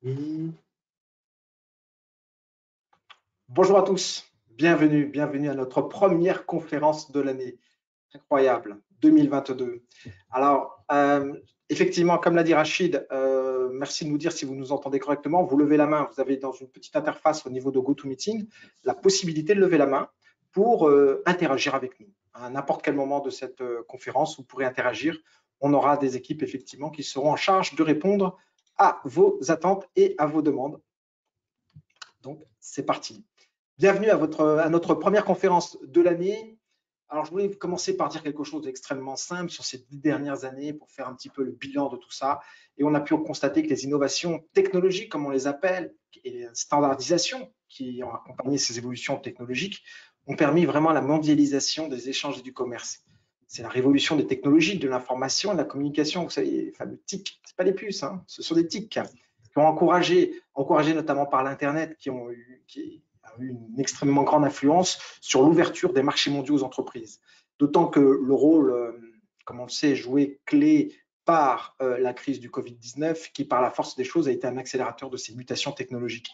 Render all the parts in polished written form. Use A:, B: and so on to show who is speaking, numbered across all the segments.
A: Oui. Bonjour à tous, bienvenue à notre première conférence de l'année. Incroyable, 2022. Alors, effectivement, comme l'a dit Rachid, merci de nous dire si vous nous entendez correctement. Vous levez la main, vous avez dans une petite interface au niveau de GoToMeeting la possibilité de lever la main pour interagir avec nous. À n'importe quel moment de cette conférence, vous pourrez interagir. On aura des équipes effectivement qui seront en charge de répondre à vos attentes et à vos demandes. Donc, c'est parti. Bienvenue à notre première conférence de l'année. Alors, je voulais commencer par dire quelque chose d'extrêmement simple sur ces 10 dernières années pour faire un petit peu le bilan de tout ça. Et on a pu constater que les innovations technologiques, comme on les appelle, et les standardisations qui ont accompagné ces évolutions technologiques, ont permis vraiment la mondialisation des échanges et du commerce. C'est la révolution des technologies, de l'information, de la communication. Vous savez, les fameux TIC, ce pas des puces, hein, ce sont des TIC qui ont encouragé notamment par l'Internet, qui a eu une extrêmement grande influence sur l'ouverture des marchés mondiaux aux entreprises. D'autant que le rôle, comme on le sait, joué clé par la crise du Covid-19, qui par la force des choses a été un accélérateur de ces mutations technologiques.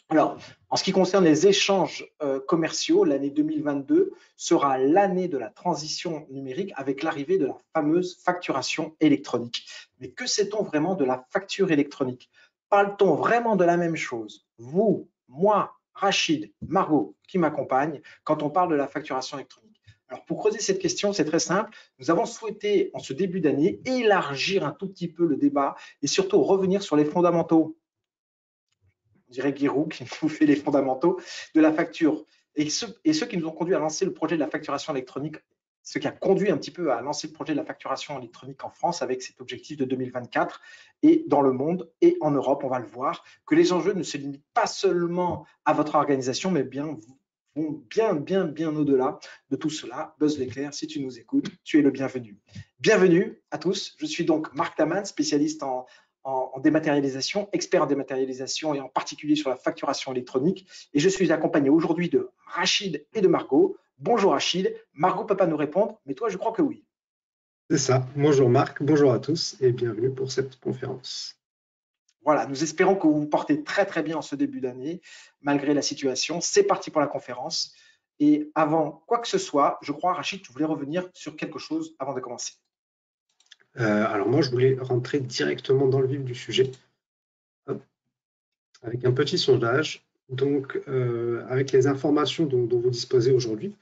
A: Alors, en ce qui concerne les échanges commerciaux, l'année 2022 sera l'année de la transition numérique avec l'arrivée de la fameuse facturation électronique. Mais que sait-on vraiment de la facture électronique? Parle-t-on vraiment de la même chose? Vous, moi, Rachid, Margot, qui m'accompagne, quand on parle de la facturation électronique? Alors, pour creuser cette question, c'est très simple. Nous avons souhaité, en ce début d'année, élargir un tout petit peu le débat et surtout revenir sur les fondamentaux. On dirait Giroud qui nous fait les fondamentaux de la facture. Et ceux qui nous ont conduits à lancer le projet de la facturation électronique, ce qui a conduit un petit peu à lancer le projet de la facturation électronique en France avec cet objectif de 2024 et dans le monde et en Europe, on va le voir, que les enjeux ne se limitent pas seulement à votre organisation, mais vont bien au-delà de tout cela. Buzz l'éclair, si tu nous écoutes, tu es le bienvenu. Bienvenue à tous. Je suis donc Marc Taman, spécialiste en dématérialisation, expert en dématérialisation et en particulier sur la facturation électronique. Et je suis accompagné aujourd'hui de Rachid et de Margot. Bonjour Rachid. Margot ne peut pas nous répondre, mais toi, je crois que oui.
B: C'est ça. Bonjour Marc, bonjour à tous et bienvenue pour cette conférence.
A: Voilà, nous espérons que vous vous portez très très bien en ce début d'année, malgré la situation. C'est parti pour la conférence. Et avant quoi que ce soit, je crois, Rachid, tu voulais revenir sur quelque chose avant de commencer.
B: Alors moi, je voulais rentrer directement dans le vif du sujet avec un petit sondage. Donc, avec les informations dont vous disposez aujourd'hui,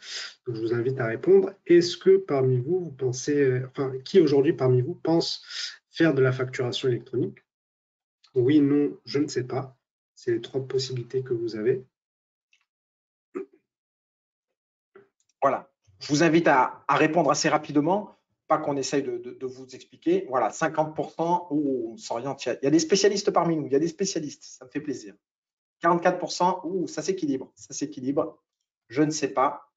B: je vous invite à répondre. Est-ce que parmi vous, vous pensez, enfin, qui aujourd'hui parmi vous pense faire de la facturation électronique? Oui, non, je ne sais pas. C'est les trois possibilités que vous avez.
A: Voilà. Je vous invite à répondre assez rapidement, pas qu'on essaye de vous expliquer. Voilà, 50%, où on s'oriente. Il y a des spécialistes parmi nous, il y a des spécialistes, ça me fait plaisir. 44%, ça s'équilibre, ça s'équilibre. Je ne sais pas,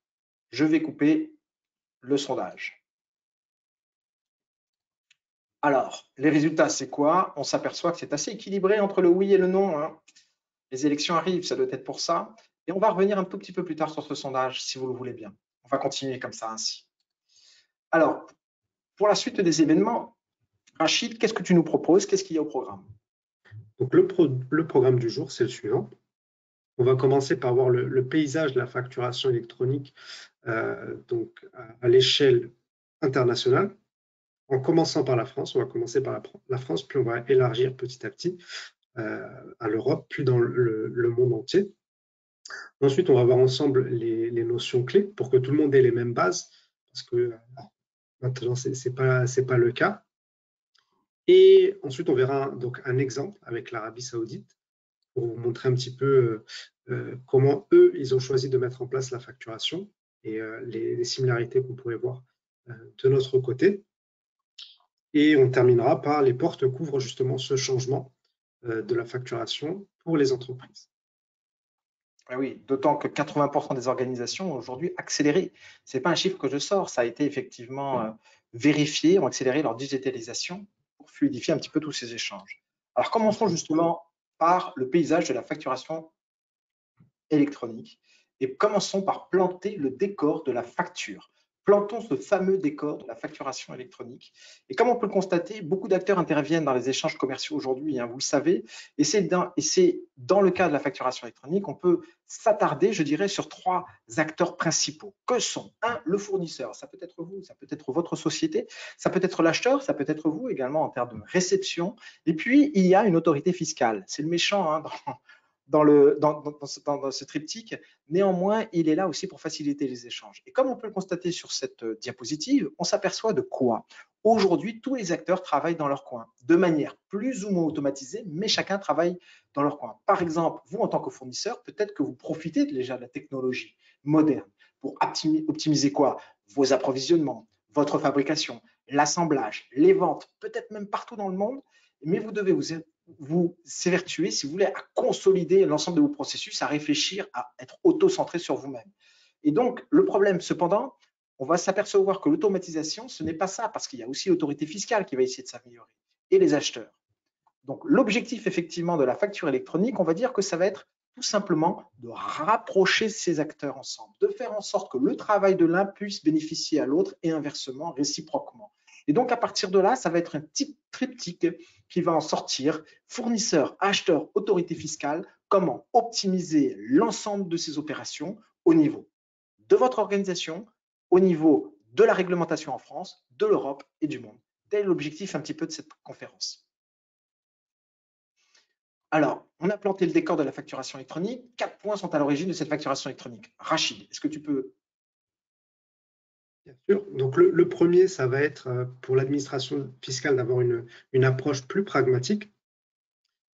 A: je vais couper le sondage. Alors, les résultats, c'est quoi? On s'aperçoit que c'est assez équilibré entre le oui et le non, hein. Les élections arrivent, ça doit être pour ça. Et on va revenir un tout petit peu plus tard sur ce sondage, si vous le voulez bien. On va continuer comme ça ainsi. Alors, pour la suite des événements, Rachid, qu'est-ce que tu nous proposes? Qu'est-ce qu'il y a au programme?
B: Donc, le programme du jour, c'est le suivant. On va commencer par voir le paysage de la facturation électronique donc à l'échelle internationale, en commençant par la France. On va commencer par la France, puis on va élargir petit à petit à l'Europe, puis dans le monde entier. Ensuite, on va voir ensemble les notions clés pour que tout le monde ait les mêmes bases, parce que maintenant, ce n'est pas le cas. Et ensuite, on verra donc un exemple avec l'Arabie Saoudite pour vous montrer un petit peu comment eux, ils ont choisi de mettre en place la facturation et les similarités qu'on pourrait voir de notre côté. Et on terminera par les portes couvrent justement ce changement de la facturation pour les entreprises.
A: Ah oui, d'autant que 80% des organisations ont aujourd'hui accéléré. Ce n'est pas un chiffre que je sors, ça a été effectivement vérifié, ont accéléré leur digitalisation pour fluidifier un petit peu tous ces échanges. Alors commençons justement par le paysage de la facturation électronique et commençons par planter le décor de la facture. Plantons ce fameux décor de la facturation électronique. Et comme on peut le constater, beaucoup d'acteurs interviennent dans les échanges commerciaux aujourd'hui, hein, vous le savez, et c'est dans le cas de la facturation électronique, on peut s'attarder, je dirais, sur trois acteurs principaux. Que sont, un, le fournisseur, ça peut être vous, ça peut être votre société, ça peut être l'acheteur, ça peut être vous également en termes de réception, et puis il y a une autorité fiscale. C'est le méchant hein, dans ce triptyque. Néanmoins, il est là aussi pour faciliter les échanges. Et comme on peut le constater sur cette diapositive, on s'aperçoit de quoi? Aujourd'hui, tous les acteurs travaillent dans leur coin, de manière plus ou moins automatisée, mais chacun travaille dans leur coin. Par exemple, vous, en tant que fournisseur, peut-être que vous profitez déjà de la technologie moderne pour optimiser quoi? Vos approvisionnements, votre fabrication, l'assemblage, les ventes, peut-être même partout dans le monde, mais vous devez vous s'évertuer, si vous voulez, à consolider l'ensemble de vos processus, à réfléchir, à être auto-centré sur vous-même. Et donc, le problème, cependant, on va s'apercevoir que l'automatisation, ce n'est pas ça, parce qu'il y a aussi l'autorité fiscale qui va essayer de s'améliorer, et les acheteurs. Donc, l'objectif, effectivement, de la facture électronique, on va dire que ça va être tout simplement de rapprocher ces acteurs ensemble, de faire en sorte que le travail de l'un puisse bénéficier à l'autre et inversement, réciproquement. Et donc, à partir de là, ça va être un type triptyque qui va en sortir fournisseur, acheteur, autorité fiscale, comment optimiser l'ensemble de ces opérations au niveau de votre organisation, au niveau de la réglementation en France, de l'Europe et du monde. Tel est l'objectif un petit peu de cette conférence. Alors, on a planté le décor de la facturation électronique. 4 points sont à l'origine de cette facturation électronique. Rachid, est-ce que tu peux…
B: Bien sûr. Donc, le premier, ça va être pour l'administration fiscale d'avoir une approche plus pragmatique,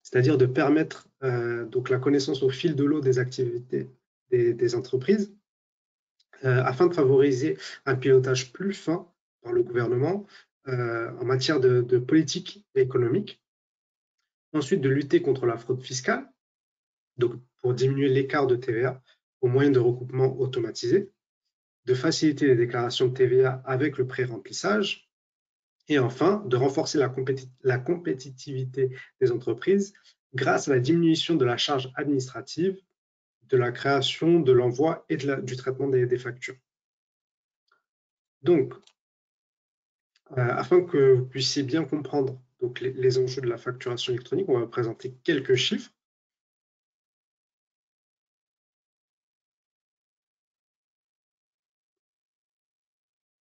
B: c'est-à-dire de permettre donc la connaissance au fil de l'eau des activités des entreprises, afin de favoriser un pilotage plus fin par le gouvernement en matière de politique économique. Ensuite, de lutter contre la fraude fiscale, donc pour diminuer l'écart de TVA au moyen de recoupements automatisés, de faciliter les déclarations de TVA avec le pré-remplissage, et enfin, de renforcer la compétitivité des entreprises grâce à la diminution de la charge administrative, de la création, de l'envoi et du traitement des factures. Donc, afin que vous puissiez bien comprendre donc, les enjeux de la facturation électronique, on va présenter quelques chiffres.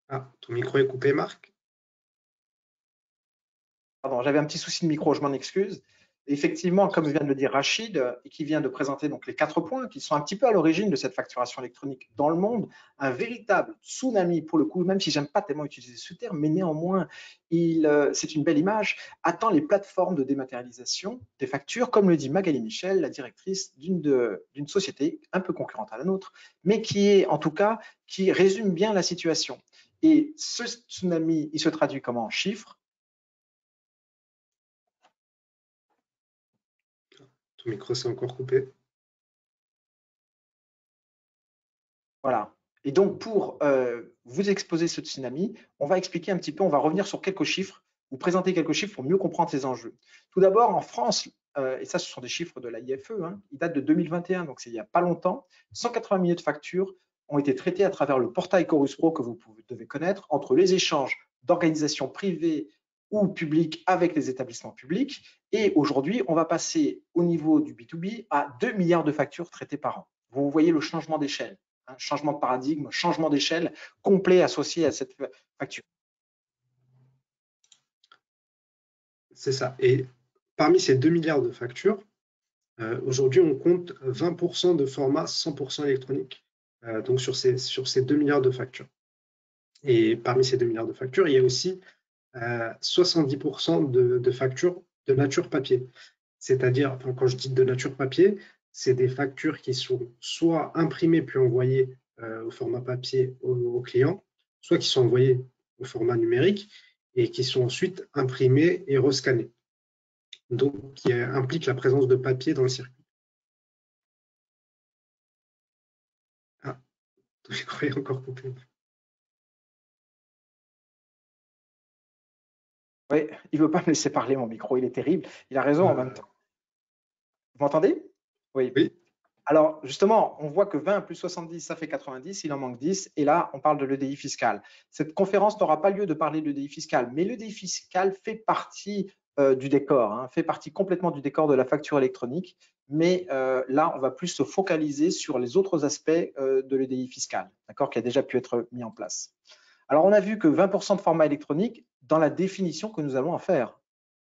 B: Ah, ton micro est coupé, Marc.
A: Pardon, j'avais un petit souci de micro, je m'en excuse. Effectivement, comme vient de le dire Rachid, et qui vient de présenter donc les 4 points qui sont un petit peu à l'origine de cette facturation électronique dans le monde, un véritable tsunami pour le coup, même si j'aime pas tellement utiliser ce terme, mais néanmoins, c'est une belle image, attend les plateformes de dématérialisation des factures, comme le dit Magali Michel, la directrice d'une société un peu concurrente à la nôtre, mais qui est en tout cas, qui résume bien la situation. Et ce tsunami, il se traduit comment en chiffres?
B: Ton micro s'est encore coupé.
A: Voilà. Et donc, pour vous exposer ce tsunami, on va expliquer un petit peu, on va revenir sur quelques chiffres, vous présenter quelques chiffres pour mieux comprendre ces enjeux. Tout d'abord, en France, et ça, ce sont des chiffres de la IFE, hein, ils datent de 2021, donc c'est il n'y a pas longtemps, 180 millions de factures ont été traitées à travers le portail Chorus Pro que vous devez connaître, entre les échanges d'organisations privées ou publiques avec les établissements publics. Et aujourd'hui, on va passer au niveau du B2B à 2 milliards de factures traitées par an. Vous voyez le changement d'échelle. Un changement de paradigme, changement d'échelle complet associé à cette facture.
B: C'est ça. Et parmi ces 2 milliards de factures, aujourd'hui, on compte 20% de format 100% électronique, donc sur ces 2 milliards de factures. Et parmi ces 2 milliards de factures, il y a aussi 70% de factures de nature papier. C'est-à-dire, enfin, quand je dis de nature papier, c'est des factures qui sont soit imprimées puis envoyées au format papier au client, soit qui sont envoyées au format numérique et qui sont ensuite imprimées et rescannées. Donc, qui implique la présence de papier dans le circuit. Ah, je croyais encore coupé.
A: Oui, il ne veut pas me laisser parler, mon micro, il est terrible. Il a raison en même temps. Vous m'entendez? Oui.
B: Oui.
A: Alors, justement, on voit que 20 plus 70, ça fait 90, il en manque 10, et là, on parle de l'EDI fiscal. Cette conférence n'aura pas lieu de parler de l'EDI fiscal, mais l'EDI fiscal fait partie du décor, hein, fait partie complètement du décor de la facture électronique, mais là, on va plus se focaliser sur les autres aspects de l'EDI fiscal, d'accord, qui a déjà pu être mis en place. Alors, on a vu que 20% de format électronique dans la définition que nous allons en faire,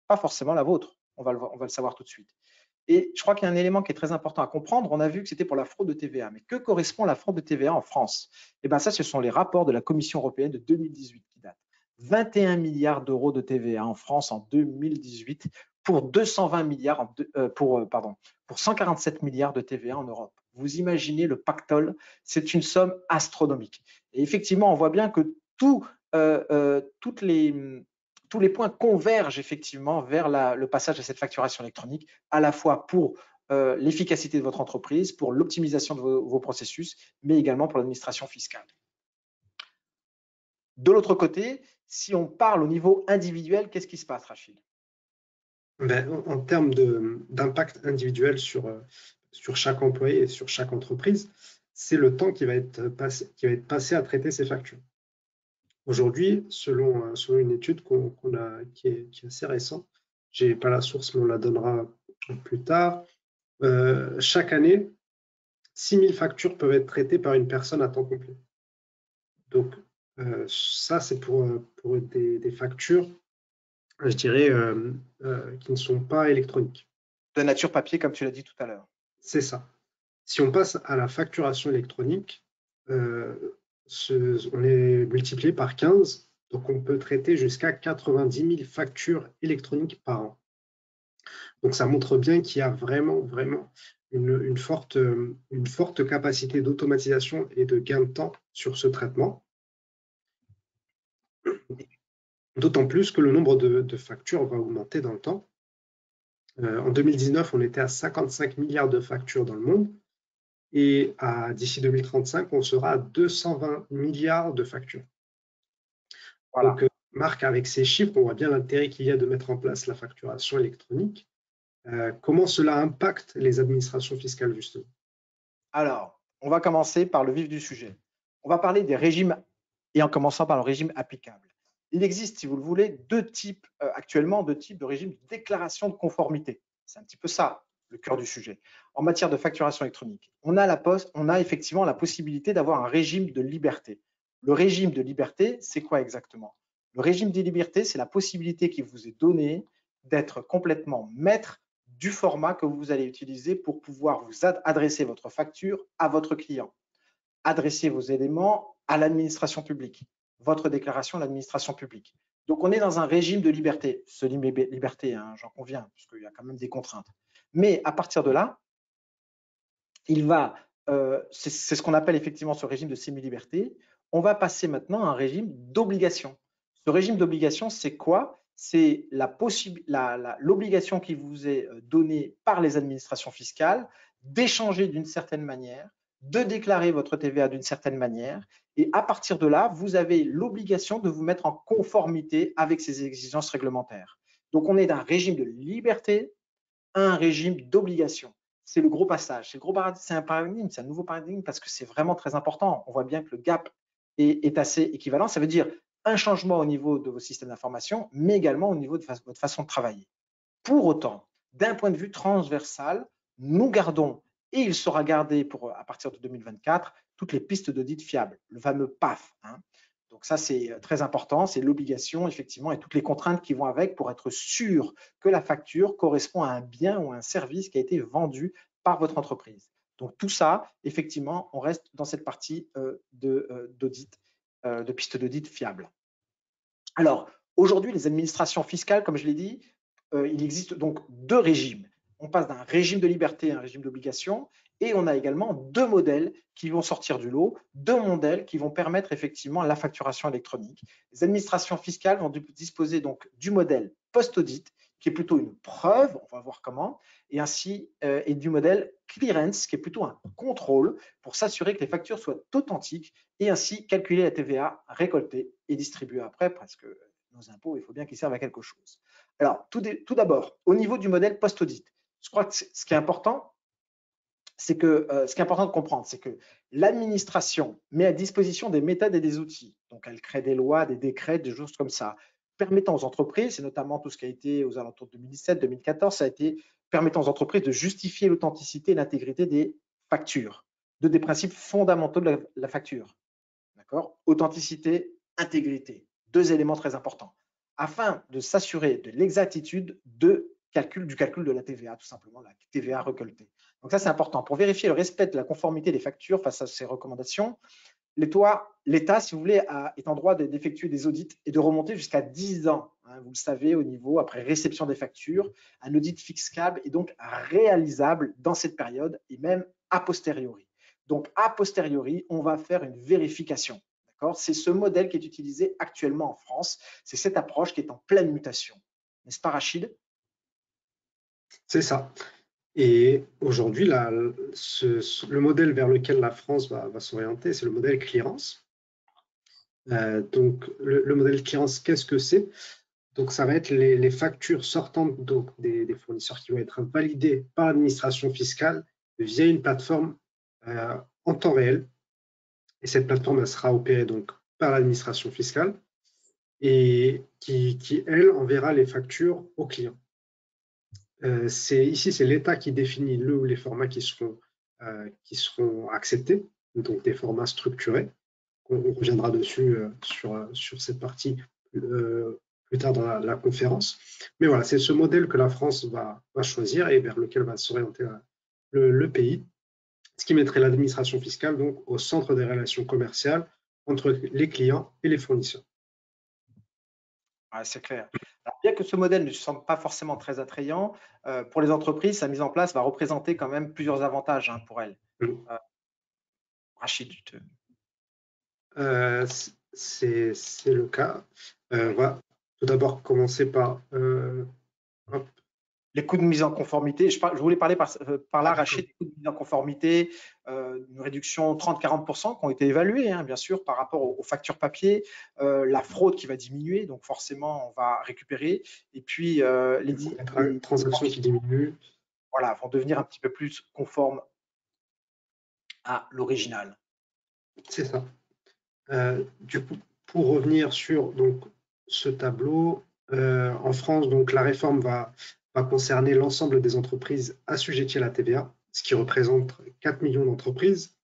A: pas forcément la vôtre, on va le savoir tout de suite. Et je crois qu'il y a un élément qui est très important à comprendre. On a vu que c'était pour la fraude de TVA. Mais que correspond la fraude de TVA en France? Eh bien, ça, ce sont les rapports de la Commission européenne de 2018 qui datent. 21 milliards d'euros de TVA en France en 2018 pour 220 milliards, pour 147 milliards de TVA en Europe. Vous imaginez le pactole, c'est une somme astronomique. Et effectivement, on voit bien que tous les points convergent effectivement vers le passage à cette facturation électronique, à la fois pour l'efficacité de votre entreprise, pour l'optimisation de vos processus, mais également pour l'administration fiscale. De l'autre côté, si on parle au niveau individuel, qu'est-ce qui se passe, Rachid?
B: En termes d'impact individuel sur chaque employé et sur chaque entreprise, c'est le temps qui va être passé à traiter ces factures. Aujourd'hui, selon une étude qui est assez récente, je n'ai pas la source, mais on la donnera plus tard, chaque année, 6000 factures peuvent être traitées par une personne à temps complet. Donc, ça, c'est pour des factures, je dirais, qui ne sont pas électroniques.
A: De nature papier, comme tu l'as dit tout à l'heure.
B: C'est ça. Si on passe à la facturation électronique, on est multiplié par 15, donc on peut traiter jusqu'à 90 000 factures électroniques par an. Donc ça montre bien qu'il y a vraiment une forte capacité d'automatisation et de gain de temps sur ce traitement. D'autant plus que le nombre de factures va augmenter dans le temps. En 2019, on était à 55 milliards de factures dans le monde. Et d'ici 2035, on sera à 220 milliards de factures. Voilà. Donc, Marc, avec ces chiffres, on voit bien l'intérêt qu'il y a de mettre en place la facturation électronique. Comment cela impacte les administrations fiscales, justement?
A: Alors, on va commencer par le vif du sujet. On va parler des régimes, et en commençant par le régime applicable. Il existe, si vous le voulez, actuellement deux types de régimes de déclaration de conformité. C'est un petit peu ça, le cœur du sujet. En matière de facturation électronique, on a effectivement la possibilité d'avoir un régime de liberté. Le régime de liberté, c'est quoi exactement? Le régime de liberté, c'est la possibilité qui vous est donnée d'être complètement maître du format que vous allez utiliser pour pouvoir vous adresser votre facture à votre client, adresser vos éléments à l'administration publique, votre déclaration à l'administration publique. Donc, on est dans un régime de liberté, semi-liberté, hein, j'en conviens, puisqu'il y a quand même des contraintes. Mais à partir de là, c'est ce qu'on appelle effectivement ce régime de semi-liberté. On va passer maintenant à un régime d'obligation. Ce régime d'obligation, c'est quoi? C'est l'obligation qui vous est donnée par les administrations fiscales d'échanger d'une certaine manière, de déclarer votre TVA d'une certaine manière. Et à partir de là, vous avez l'obligation de vous mettre en conformité avec ces exigences réglementaires. Donc, on est d'un régime de liberté à un régime d'obligation. C'est le gros passage. C'est un paradigme, c'est un nouveau paradigme parce que c'est vraiment très important. On voit bien que le gap est assez équivalent. Ça veut dire un changement au niveau de vos systèmes d'information, mais également au niveau de votre façon de travailler. Pour autant, d'un point de vue transversal, nous gardons, et il sera gardé à partir de 2024, toutes les pistes d'audit fiables, le fameux PAF. Hein. Donc ça, c'est très important, c'est l'obligation, effectivement, et toutes les contraintes qui vont avec pour être sûr que la facture correspond à un bien ou à un service qui a été vendu par votre entreprise. Donc tout ça, effectivement, on reste dans cette partie d'audit, de pistes d'audit fiables. Alors, aujourd'hui, les administrations fiscales, comme je l'ai dit, il existe donc deux régimes. On passe d'un régime de liberté à un régime d'obligation et on a également deux modèles qui vont sortir du lot, deux modèles qui vont permettre effectivement la facturation électronique. Les administrations fiscales vont disposer donc du modèle post-audit qui est plutôt une preuve, on va voir comment, et du modèle clearance qui est plutôt un contrôle pour s'assurer que les factures soient authentiques et ainsi calculer la TVA récoltée et distribuée après parce que nos impôts, il faut bien qu'ils servent à quelque chose. Alors, tout d'abord, au niveau du modèle post-audit, je crois que ce qui est important, c'est que ce qui est important de comprendre, c'est que l'administration met à disposition des méthodes et des outils. Donc, elle crée des lois, des décrets, des choses comme ça, permettant aux entreprises, et notamment tout ce qui a été aux alentours de 2017-2014, ça a été permettant aux entreprises de justifier l'authenticité et l'intégrité des factures, des principes fondamentaux de la facture. D'accord? Authenticité, intégrité, deux éléments très importants, afin de s'assurer de l'exactitude du calcul de la TVA, tout simplement, la TVA récoltée. Donc ça, c'est important. Pour vérifier le respect de la conformité des factures face à ces recommandations, l'État, si vous voulez, est en droit d'effectuer des audits et de remonter jusqu'à 10 ans, hein, vous le savez, au niveau, après réception des factures, un audit fiscal est donc réalisable dans cette période et même a posteriori. Donc, a posteriori, on va faire une vérification. C'est ce modèle qui est utilisé actuellement en France. C'est cette approche qui est en pleine mutation. N'est-ce pas, Rachid?
B: C'est ça. Et aujourd'hui, le modèle vers lequel la France va s'orienter, c'est le modèle clearance. Donc, le modèle clearance, qu'est-ce que c'est? Donc, ça va être les factures sortantes donc, des fournisseurs qui vont être validées par l'administration fiscale via une plateforme en temps réel. Et cette plateforme, elle sera opérée donc, par l'administration fiscale et qui, elle, enverra les factures aux clients. Ici, c'est l'État qui définit le ou les formats qui seront acceptés, donc des formats structurés. On reviendra dessus sur cette partie plus tard dans la conférence. Mais voilà, c'est ce modèle que la France va choisir et vers lequel va s'orienter le pays, ce qui mettrait l'administration fiscale donc au centre des relations commerciales entre les clients et les fournisseurs.
A: Ouais, c'est clair. Alors, bien que ce modèle ne semble pas forcément très attrayant, pour les entreprises, sa mise en place va représenter quand même plusieurs avantages, hein, pour elles. Rachid,
B: c'est le cas. On va tout d'abord commencer par
A: les coûts de mise en conformité. Je voulais parler par là, Rachid, des coûts de mise en conformité, une réduction 30-40% qui ont été évalués, hein, bien sûr, par rapport aux factures papier, la fraude qui va diminuer, donc forcément, on va récupérer. Et puis, les
B: transactions qui diminuent.
A: Voilà, vont devenir un petit peu plus conformes à l'original.
B: C'est ça. Du coup, pour revenir sur donc, ce tableau, en France, donc, la réforme va concerner l'ensemble des entreprises assujetties à la TVA, ce qui représente 4 millions d'entreprises.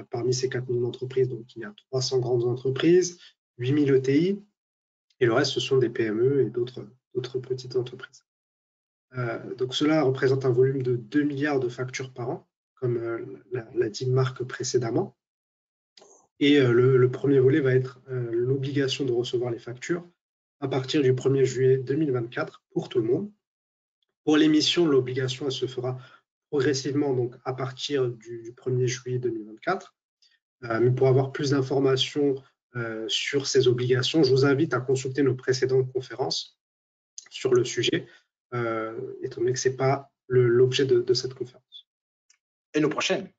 B: Parmi ces 4 millions d'entreprises, donc, il y a 300 grandes entreprises, 8000 ETI, et le reste, ce sont des PME et d'autres petites entreprises. Donc, cela représente un volume de 2 milliards de factures par an, comme l'a dit Marc précédemment. Et le premier volet va être l'obligation de recevoir les factures à partir du 1er juillet 2024 pour tout le monde. Pour l'émission, l'obligation se fera progressivement donc à partir du 1er juillet 2024. Mais pour avoir plus d'informations sur ces obligations, je vous invite à consulter nos précédentes conférences sur le sujet, étant donné que ce n'est pas l'objet de cette conférence.
A: Et nos prochaines.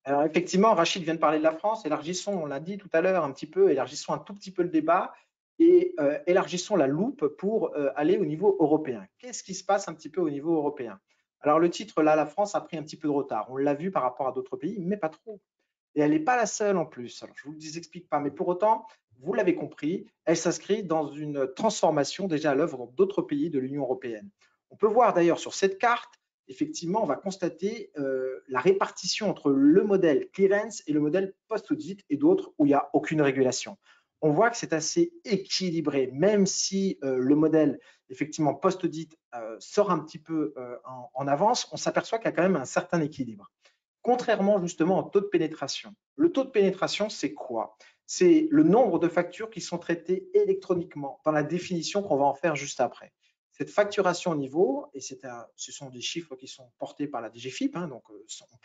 A: Alors effectivement, Rachid vient de parler de la France. Élargissons, on l'a dit tout à l'heure un petit peu, élargissons un tout petit peu le débat et élargissons la loupe pour aller au niveau européen. Qu'est-ce qui se passe un petit peu au niveau européen? Alors le titre, là, la France a pris un petit peu de retard. On l'a vu par rapport à d'autres pays, mais pas trop. Et elle n'est pas la seule en plus. Alors, je ne vous explique pas, mais pour autant, vous l'avez compris, elle s'inscrit dans une transformation déjà à l'œuvre dans d'autres pays de l'Union européenne. On peut voir d'ailleurs sur cette carte, effectivement, on va constater la répartition entre le modèle clearance et le modèle post-audit et d'autres où il n'y a aucune régulation. On voit que c'est assez équilibré, même si le modèle effectivement post-audit sort un petit peu en avance, on s'aperçoit qu'il y a quand même un certain équilibre. Contrairement justement au taux de pénétration. Le taux de pénétration, c'est quoi? C'est le nombre de factures qui sont traitées électroniquement dans la définition qu'on va en faire juste après. Cette facturation au niveau, et ce sont des chiffres qui sont portés par la DGFiP, hein, donc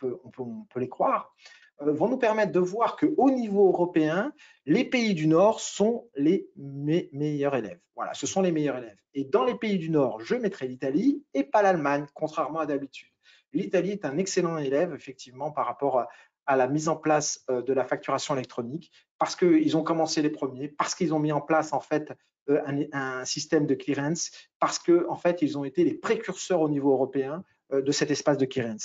A: on peut les croire, vont nous permettre de voir qu'au niveau européen, les pays du Nord sont les meilleurs élèves. Voilà, ce sont les meilleurs élèves. Et dans les pays du Nord, je mettrai l'Italie et pas l'Allemagne, contrairement à d'habitude. L'Italie est un excellent élève, effectivement, par rapport à la mise en place de la facturation électronique, parce qu'ils ont commencé les premiers, parce qu'ils ont mis en place, en fait, un système de clearance, parce qu'en fait, ils ont été les précurseurs au niveau européen de cet espace de Keynes.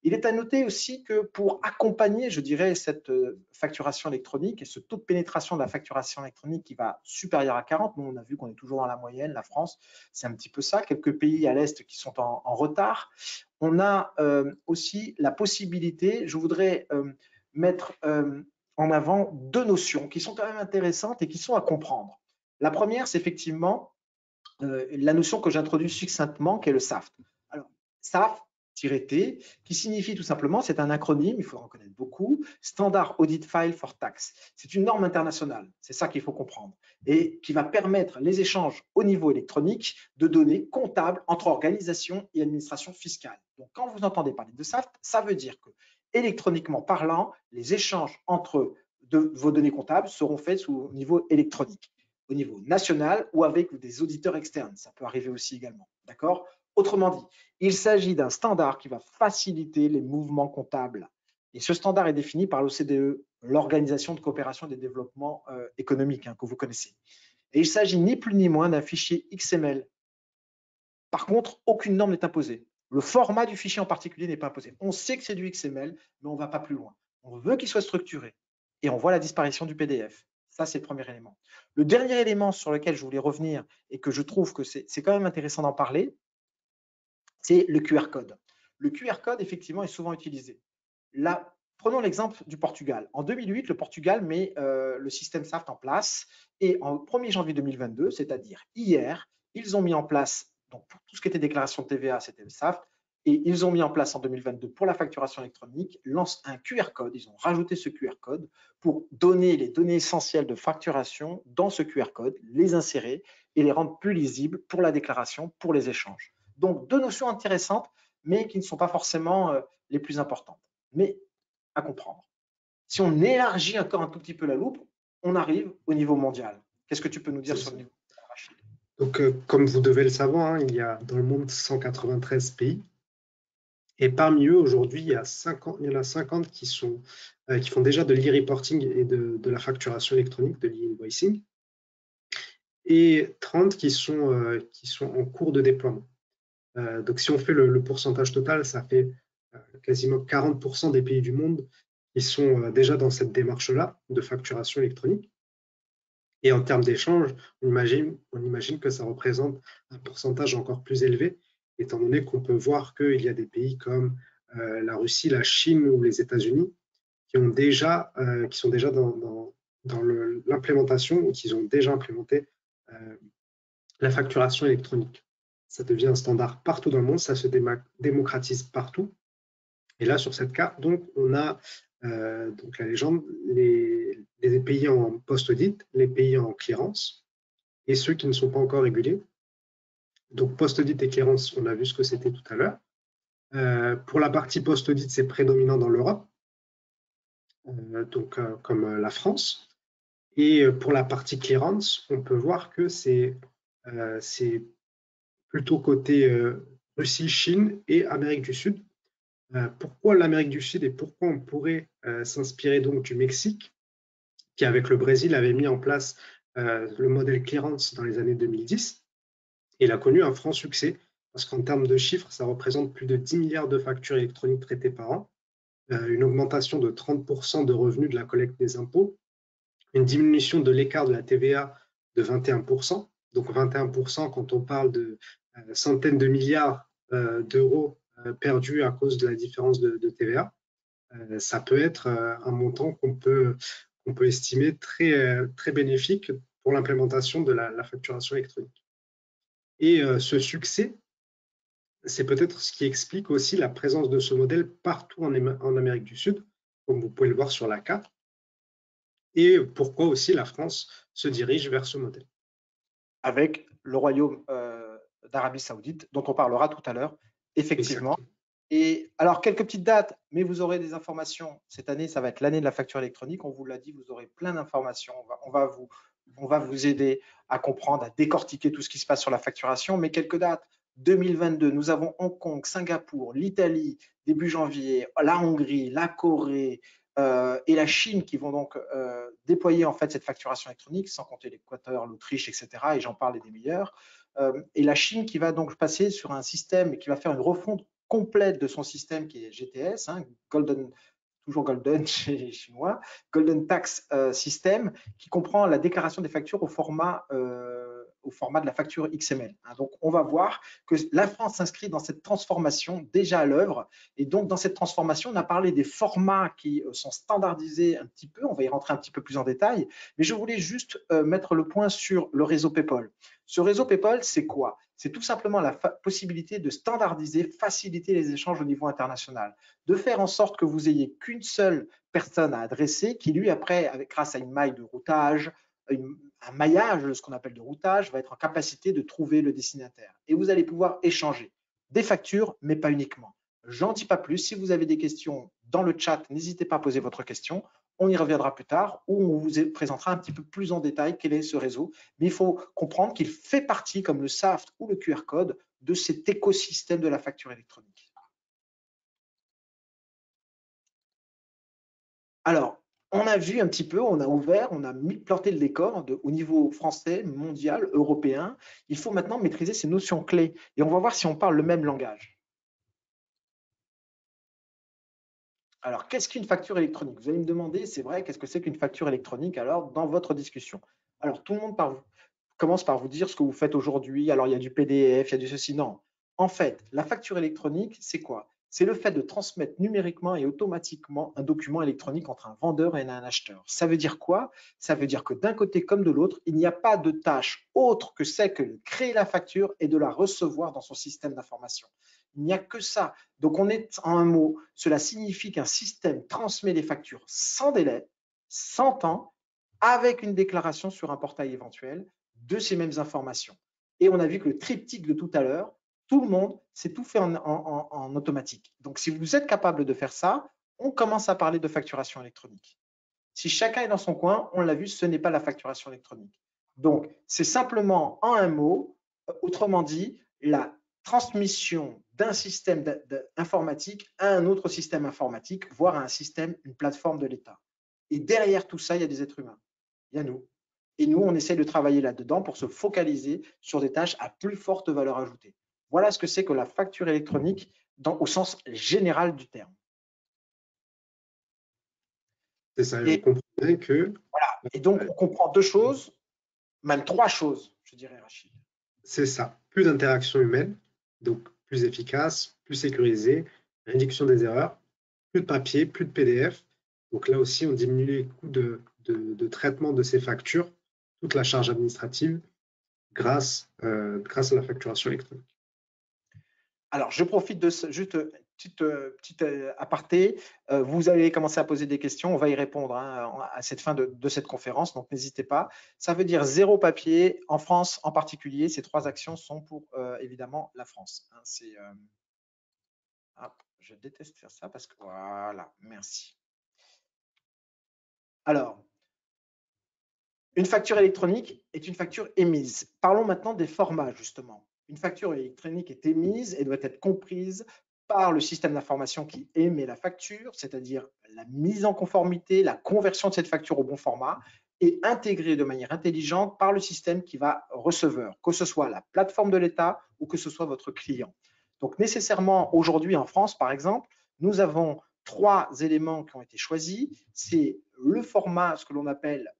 A: Il est à noter aussi que pour accompagner, je dirais, cette facturation électronique et ce taux de pénétration de la facturation électronique qui va supérieur à 40, nous on a vu qu'on est toujours dans la moyenne, la France, c'est un petit peu ça, quelques pays à l'Est qui sont en retard. On a aussi la possibilité, je voudrais mettre en avant deux notions qui sont quand même intéressantes et qui sont à comprendre. La première, c'est effectivement la notion que j'introduis succinctement, qui est le SAFT. Alors, SAFT-T, qui signifie tout simplement, c'est un acronyme, il faut en connaître beaucoup, Standard Audit File for Tax. C'est une norme internationale, c'est ça qu'il faut comprendre, et qui va permettre les échanges au niveau électronique de données comptables entre organisations et administrations fiscales. Donc, quand vous entendez parler de SAFT, ça veut dire que, électroniquement parlant, les échanges entre vos données comptables seront faits au niveau électronique, au niveau national ou avec des auditeurs externes. Ça peut arriver aussi également. D'accord ? Autrement dit, il s'agit d'un standard qui va faciliter les mouvements comptables. Et ce standard est défini par l'OCDE, l'Organisation de coopération et de développement économique, que vous connaissez. Et il s'agit ni plus ni moins d'un fichier XML. Par contre, aucune norme n'est imposée. Le format du fichier en particulier n'est pas imposé. On sait que c'est du XML, mais on ne va pas plus loin. On veut qu'il soit structuré. Et on voit la disparition du PDF. Ça, c'est le premier élément. Le dernier élément sur lequel je voulais revenir et que je trouve que c'est quand même intéressant d'en parler, c'est le QR code. Le QR code, effectivement, est souvent utilisé. Là, prenons l'exemple du Portugal. En 2008, le Portugal met le système SAFT en place et en 1er janvier 2022, c'est-à-dire hier, ils ont mis en place, donc pour tout ce qui était déclaration de TVA, c'était le SAFT, et ils ont mis en place en 2022 pour la facturation électronique, lance un QR code, ils ont rajouté ce QR code pour donner les données essentielles de facturation dans ce QR code, les insérer et les rendre plus lisibles pour la déclaration, pour les échanges. Donc deux notions intéressantes, mais qui ne sont pas forcément les plus importantes, mais à comprendre. Si on élargit encore un tout petit peu la loupe, on arrive au niveau mondial. Qu'est-ce que tu peux nous dire sur le niveau mondial, Rachid ?
B: Donc, comme vous devez le savoir, il y a dans le monde 193 pays. Et parmi eux, aujourd'hui, il y en a 50 qui font déjà de l'e-reporting et de la facturation électronique, de l'e-invoicing, et 30 qui sont en cours de déploiement. Donc, si on fait le pourcentage total, ça fait quasiment 40% des pays du monde qui sont déjà dans cette démarche-là de facturation électronique. Et en termes d'échange, on imagine que ça représente un pourcentage encore plus élevé, étant donné qu'on peut voir qu'il y a des pays comme la Russie, la Chine ou les États-Unis qui sont déjà dans l'implémentation ou qui ont déjà implémenté la facturation électronique. Ça devient un standard partout dans le monde, ça se démocratise partout. Et là, sur cette carte, donc, on a donc la légende, les pays en post-audit, les pays en clearance et ceux qui ne sont pas encore régulés. Donc, post-audit et clearance, on a vu ce que c'était tout à l'heure. Pour la partie post-audit, c'est prédominant dans l'Europe, comme la France. Et pour la partie clearance, on peut voir que c'est plutôt côté Russie, Chine et Amérique du Sud. Pourquoi l'Amérique du Sud et pourquoi on pourrait s'inspirer donc du Mexique, qui avec le Brésil avait mis en place le modèle clearance dans les années 2010. Et il a connu un franc succès parce qu'en termes de chiffres, ça représente plus de 10 milliards de factures électroniques traitées par an, une augmentation de 30% de revenus de la collecte des impôts, une diminution de l'écart de la TVA de 21%. Donc 21% quand on parle de centaines de milliards d'euros perdus à cause de la différence de TVA. Ça peut être un montant qu'on peut estimer très bénéfique pour l'implémentation de la facturation électronique. Et ce succès, c'est peut-être ce qui explique aussi la présence de ce modèle partout en Amérique du Sud, comme vous pouvez le voir sur la carte, et pourquoi aussi la France se dirige vers ce modèle.
A: Avec le Royaume d'Arabie Saoudite, dont on parlera tout à l'heure, effectivement. Exactement. Et alors, quelques petites dates, mais vous aurez des informations. Cette année, ça va être l'année de la facture électronique. On vous l'a dit, vous aurez plein d'informations. On va vous aider à comprendre, à décortiquer tout ce qui se passe sur la facturation. Mais quelques dates. 2022, nous avons Hong Kong, Singapour, l'Italie, début janvier, la Hongrie, la Corée et la Chine qui vont donc déployer en fait cette facturation électronique, sans compter l'Équateur, l'Autriche, etc. Et j'en parle des meilleurs. Et la Chine qui va donc passer sur un système et qui va faire une refonte complète de son système qui est GTS, hein, toujours Golden chez les Chinois, Golden Tax System, qui comprend la déclaration des factures au format de la facture XML. Donc, on va voir que la France s'inscrit dans cette transformation déjà à l'œuvre. Et donc, dans cette transformation, on a parlé des formats qui sont standardisés un petit peu. On va y rentrer un petit peu plus en détail. Mais je voulais juste mettre le point sur le réseau PayPal. Ce réseau PayPal, c'est quoi? C'est tout simplement la possibilité de standardiser, faciliter les échanges au niveau international, de faire en sorte que vous ayez qu'une seule personne à adresser qui, lui, après, grâce à une maille de routage, un maillage, ce qu'on appelle de routage, va être en capacité de trouver le destinataire. Et vous allez pouvoir échanger des factures, mais pas uniquement. J'en dis pas plus. Si vous avez des questions dans le chat, n'hésitez pas à poser votre question. On y reviendra plus tard où on vous présentera un petit peu plus en détail quel est ce réseau. Mais il faut comprendre qu'il fait partie, comme le SAFT ou le QR code, de cet écosystème de la facture électronique. Alors, on a vu un petit peu, on a ouvert, on a planté le décor au niveau français, mondial, européen. Il faut maintenant maîtriser ces notions clés et on va voir si on parle le même langage. Alors, qu'est-ce qu'une facture électronique? Vous allez me demander, c'est vrai, qu'est-ce que c'est qu'une facture électronique alors dans votre discussion? Alors, tout le monde commence par vous dire ce que vous faites aujourd'hui. Alors, il y a du PDF, il y a du ceci. Non. En fait, la facture électronique, c'est quoi? C'est le fait de transmettre numériquement et automatiquement un document électronique entre un vendeur et un acheteur. Ça veut dire quoi? Ça veut dire que d'un côté comme de l'autre, il n'y a pas de tâche autre que celle que de créer la facture et de la recevoir dans son système d'information. Il n'y a que ça. Donc, on est en un mot, cela signifie qu'un système transmet les factures sans délai, sans temps, avec une déclaration sur un portail éventuel de ces mêmes informations. Et on a vu que le triptyque de tout à l'heure, tout le monde, c'est tout fait en automatique. Donc, si vous êtes capable de faire ça, on commence à parler de facturation électronique. Si chacun est dans son coin, on l'a vu, ce n'est pas la facturation électronique. Donc, c'est simplement en un mot, autrement dit, la transmission d'un système informatique à un autre système informatique, voire à un système, une plateforme de l'État. Et derrière tout ça, il y a des êtres humains. Il y a nous. Et nous, on essaie de travailler là-dedans pour se focaliser sur des tâches à plus forte valeur ajoutée. Voilà ce que c'est que la facture électronique au sens général du terme.
B: C'est ça, et on comprend bien que…
A: Voilà. Et donc, on comprend deux choses, même trois choses, je dirais, Rachid.
B: C'est ça, plus d'interaction humaine, donc plus efficace, plus sécurisé, réduction des erreurs, plus de papier, plus de PDF. Donc là aussi, on diminue les coûts de traitement de ces factures, toute la charge administrative, grâce à la facturation électronique.
A: Alors, je profite de juste petite aparté. Vous allez commencer à poser des questions. On va y répondre à cette fin de cette conférence, donc n'hésitez pas. Ça veut dire zéro papier. En France, en particulier, ces trois actions sont pour, évidemment, la France. Je déteste faire ça parce que… Voilà, merci. Alors, une facture électronique est une facture émise. Parlons maintenant des formats, justement. Une facture électronique est émise et doit être comprise par le système d'information qui émet la facture, c'est-à-dire la mise en conformité, la conversion de cette facture au bon format, et intégrée de manière intelligente par le système qui va receveur, que ce soit la plateforme de l'État ou que ce soit votre client. Donc, nécessairement, aujourd'hui en France, par exemple, nous avons trois éléments qui ont été choisis. C'est le format, ce que l'on appelle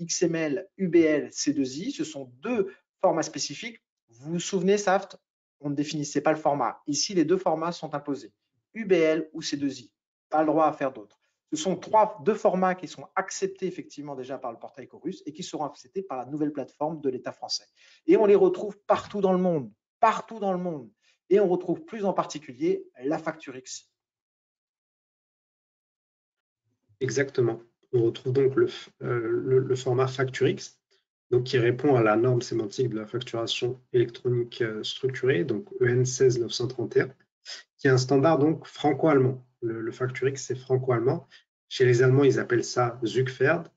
A: XML, UBL, C2I. Ce sont deux formats spécifiques. Vous vous souvenez, SAFT, on ne définissait pas le format. Ici, les deux formats sont imposés, UBL ou C2I. Pas le droit à faire d'autres. Ce sont deux formats qui sont acceptés effectivement déjà par le portail Corus et qui seront acceptés par la nouvelle plateforme de l'État français. Et on les retrouve partout dans le monde, partout dans le monde. Et on retrouve plus en particulier la facture X.
B: Exactement. On retrouve donc le format FactureX, donc qui répond à la norme sémantique de la facturation électronique structurée, donc EN 16931, qui est un standard donc franco-allemand. Le FactureX, c'est franco-allemand. Chez les Allemands, ils appellent ça Zugpferd.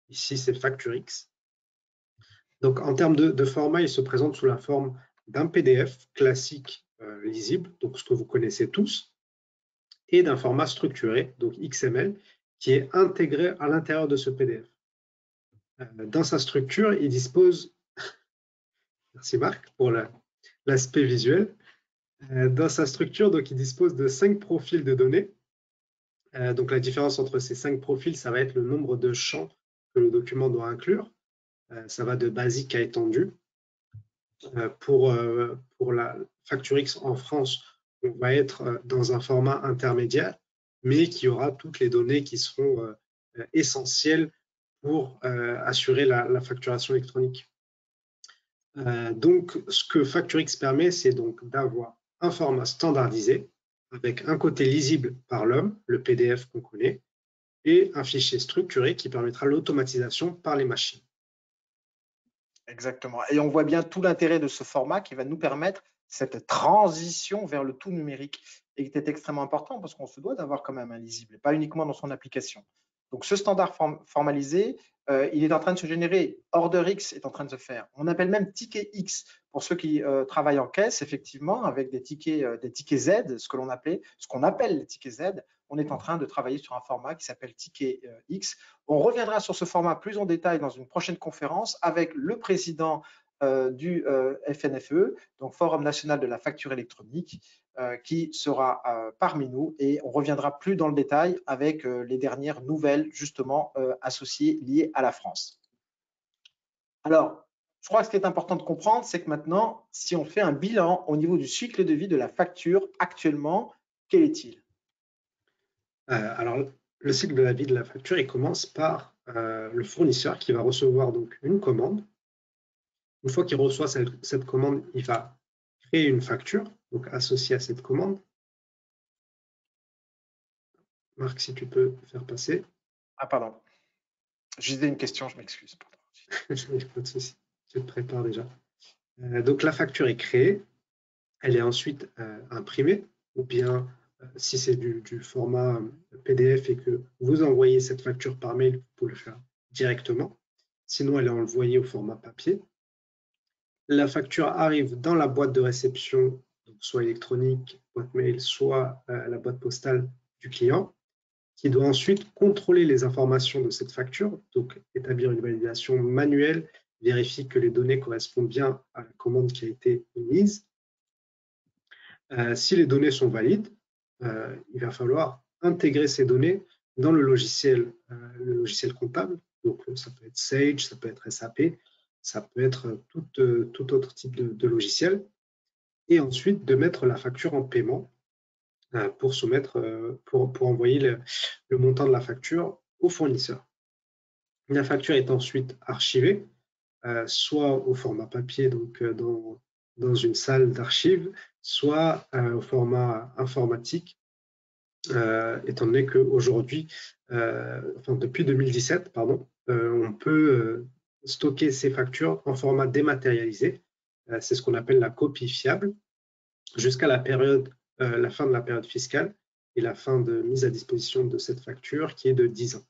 B: Ici, c'est FactureX. Donc, en termes de format, il se présente sous la forme d'un PDF classique lisible, donc ce que vous connaissez tous, et d'un format structuré, donc XML, qui est intégré à l'intérieur de ce PDF. Dans sa structure, il dispose, merci Marc pour l'aspect visuel, Dans sa structure, donc, il dispose de 5 profils de données. Donc la différence entre ces 5 profils, ça va être le nombre de champs que le document doit inclure. Ça va de basique à étendu. Pour la facture X en France, on va être dans un format intermédiaire, mais qui aura toutes les données qui seront essentielles pour assurer la facturation électronique. Donc, ce que FactureX permet, c'est donc d'avoir un format standardisé avec un côté lisible par l'homme, le PDF qu'on connaît, et un fichier structuré qui permettra l'automatisation par les machines.
A: Exactement. Et on voit bien tout l'intérêt de ce format qui va nous permettre cette transition vers le tout numérique et qui est extrêmement important parce qu'on se doit d'avoir quand même un lisible, pas uniquement dans son application. Donc, ce standard formalisé, il est en train de se générer. OrderX est en train de se faire. On appelle même ticket X pour ceux qui travaillent en caisse, effectivement, avec des tickets Z, ce qu'on appelle les tickets Z. On est en train de travailler sur un format qui s'appelle ticket X. On reviendra sur ce format plus en détail dans une prochaine conférence avec le président du FNFE, donc Forum national de la facture électronique, qui sera parmi nous et on reviendra plus dans le détail avec les dernières nouvelles justement associées liées à la France. Alors, je crois que ce qui est important de comprendre, c'est que maintenant, si on fait un bilan au niveau du cycle de vie de la facture actuellement, quel est-il?
B: Alors, le cycle de la vie de la facture, il commence par le fournisseur qui va recevoir donc une commande. Une fois qu'il reçoit cette commande, il va créer une facture, donc associée à cette commande. Marc, si tu peux faire passer.
A: Ah, pardon. Je disais une question, je m'excuse.
B: Pas de souci, je te prépare déjà. Donc la facture est créée, elle est ensuite imprimée, ou bien si c'est du format PDF et que vous envoyez cette facture par mail, vous pouvez le faire directement. Sinon, elle est envoyée au format papier. La facture arrive dans la boîte de réception, donc soit électronique, boîte mail, soit la boîte postale du client, qui doit ensuite contrôler les informations de cette facture, donc établir une validation manuelle, vérifier que les données correspondent bien à la commande qui a été émise. Si les données sont valides, il va falloir intégrer ces données dans le logiciel comptable. Donc, ça peut être Sage, ça peut être SAP, ça peut être tout autre type de logiciel. Et ensuite, de mettre la facture en paiement pour pour envoyer le montant de la facture au fournisseur. La facture est ensuite archivée, soit au format papier, donc dans une salle d'archives, soit au format informatique, étant donné qu'aujourd'hui, depuis 2017, pardon, on peut stocker ces factures en format dématérialisé. C'est ce qu'on appelle la copie fiable, jusqu'à la fin de la période fiscale et la fin de mise à disposition de cette facture qui est de 10 ans.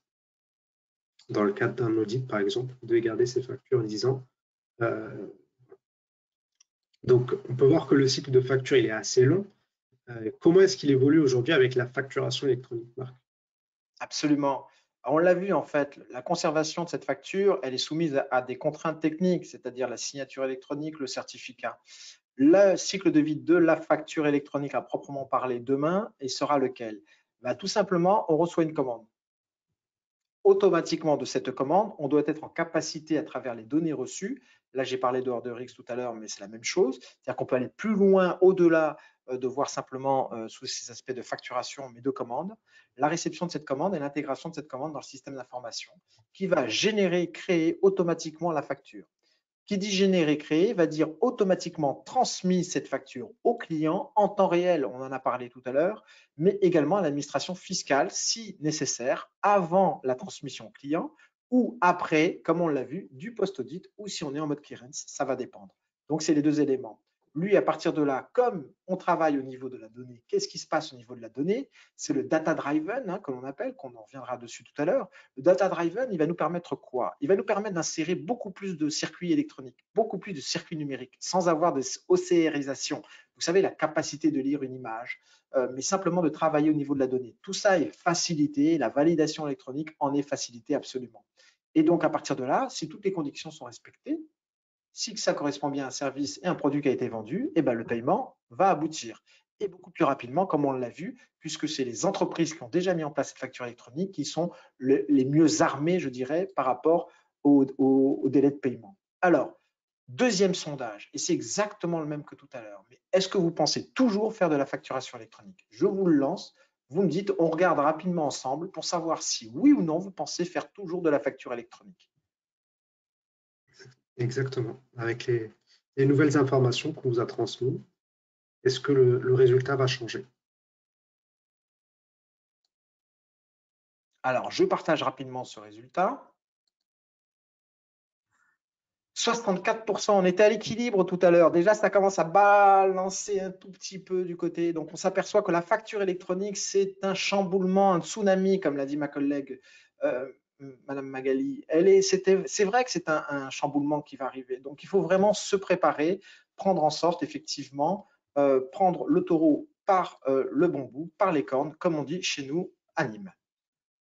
B: Dans le cadre d'un audit, par exemple, vous devez garder ces factures 10 ans. Donc, on peut voir que le cycle de facture il est assez long. Comment est-ce qu'il évolue aujourd'hui avec la facturation électronique, Marc?
A: Absolument. On l'a vu en fait, la conservation de cette facture, elle est soumise à des contraintes techniques, c'est-à-dire la signature électronique, le certificat. Le cycle de vie de la facture électronique à proprement parler demain, et sera lequel? Tout simplement, on reçoit une commande. Automatiquement de cette commande, on doit être en capacité à travers les données reçues. Là, j'ai parlé de OrderX tout à l'heure, mais c'est la même chose. C'est-à-dire qu'on peut aller plus loin, au-delà de voir simplement sous ces aspects de facturation, mais de commande. La réception de cette commande et l'intégration de cette commande dans le système d'information qui va générer, créer automatiquement la facture. Qui dit générer, créer, va dire automatiquement transmise cette facture au client en temps réel, on en a parlé tout à l'heure, mais également à l'administration fiscale si nécessaire, avant la transmission client ou après, comme on l'a vu, du post-audit ou si on est en mode clearance, ça va dépendre. Donc, c'est les deux éléments. Lui, à partir de là, comme on travaille au niveau de la donnée, qu'est-ce qui se passe au niveau de la donnée? C'est le data-driven, que l'on appelle, qu'on en reviendra dessus tout à l'heure. Le data-driven, il va nous permettre quoi? Il va nous permettre d'insérer beaucoup plus de circuits électroniques, beaucoup plus de circuits numériques, sans avoir de OCRisation. Vous savez, la capacité de lire une image, mais simplement de travailler au niveau de la donnée. Tout ça est facilité, la validation électronique en est facilitée absolument. Et donc, à partir de là, si toutes les conditions sont respectées, Si ça correspond bien à un service et un produit qui a été vendu, eh ben, le paiement va aboutir. Et beaucoup plus rapidement, comme on l'a vu, puisque c'est les entreprises qui ont déjà mis en place cette facture électronique qui sont les mieux armées, je dirais, par rapport au délai de paiement. Alors, deuxième sondage, et c'est exactement le même que tout à l'heure, mais est-ce que vous pensez toujours faire de la facturation électronique? Je vous le lance, vous me dites, on regarde rapidement ensemble pour savoir si oui ou non vous pensez faire toujours de la facture électronique.
B: Exactement. Avec les nouvelles informations qu'on nous a transmises, est-ce que le résultat va changer?
A: Alors, je partage rapidement ce résultat. 64%, on était à l'équilibre tout à l'heure. Déjà, ça commence à balancer un tout petit peu du côté. Donc, on s'aperçoit que la facture électronique, c'est un chamboulement, un tsunami, comme l'a dit ma collègue Madame Magali. C'est vrai que c'est un chamboulement qui va arriver. Donc, il faut vraiment se préparer, prendre en sorte, effectivement, prendre le taureau par le bon bout, par les cornes, comme on dit chez nous à Nîmes.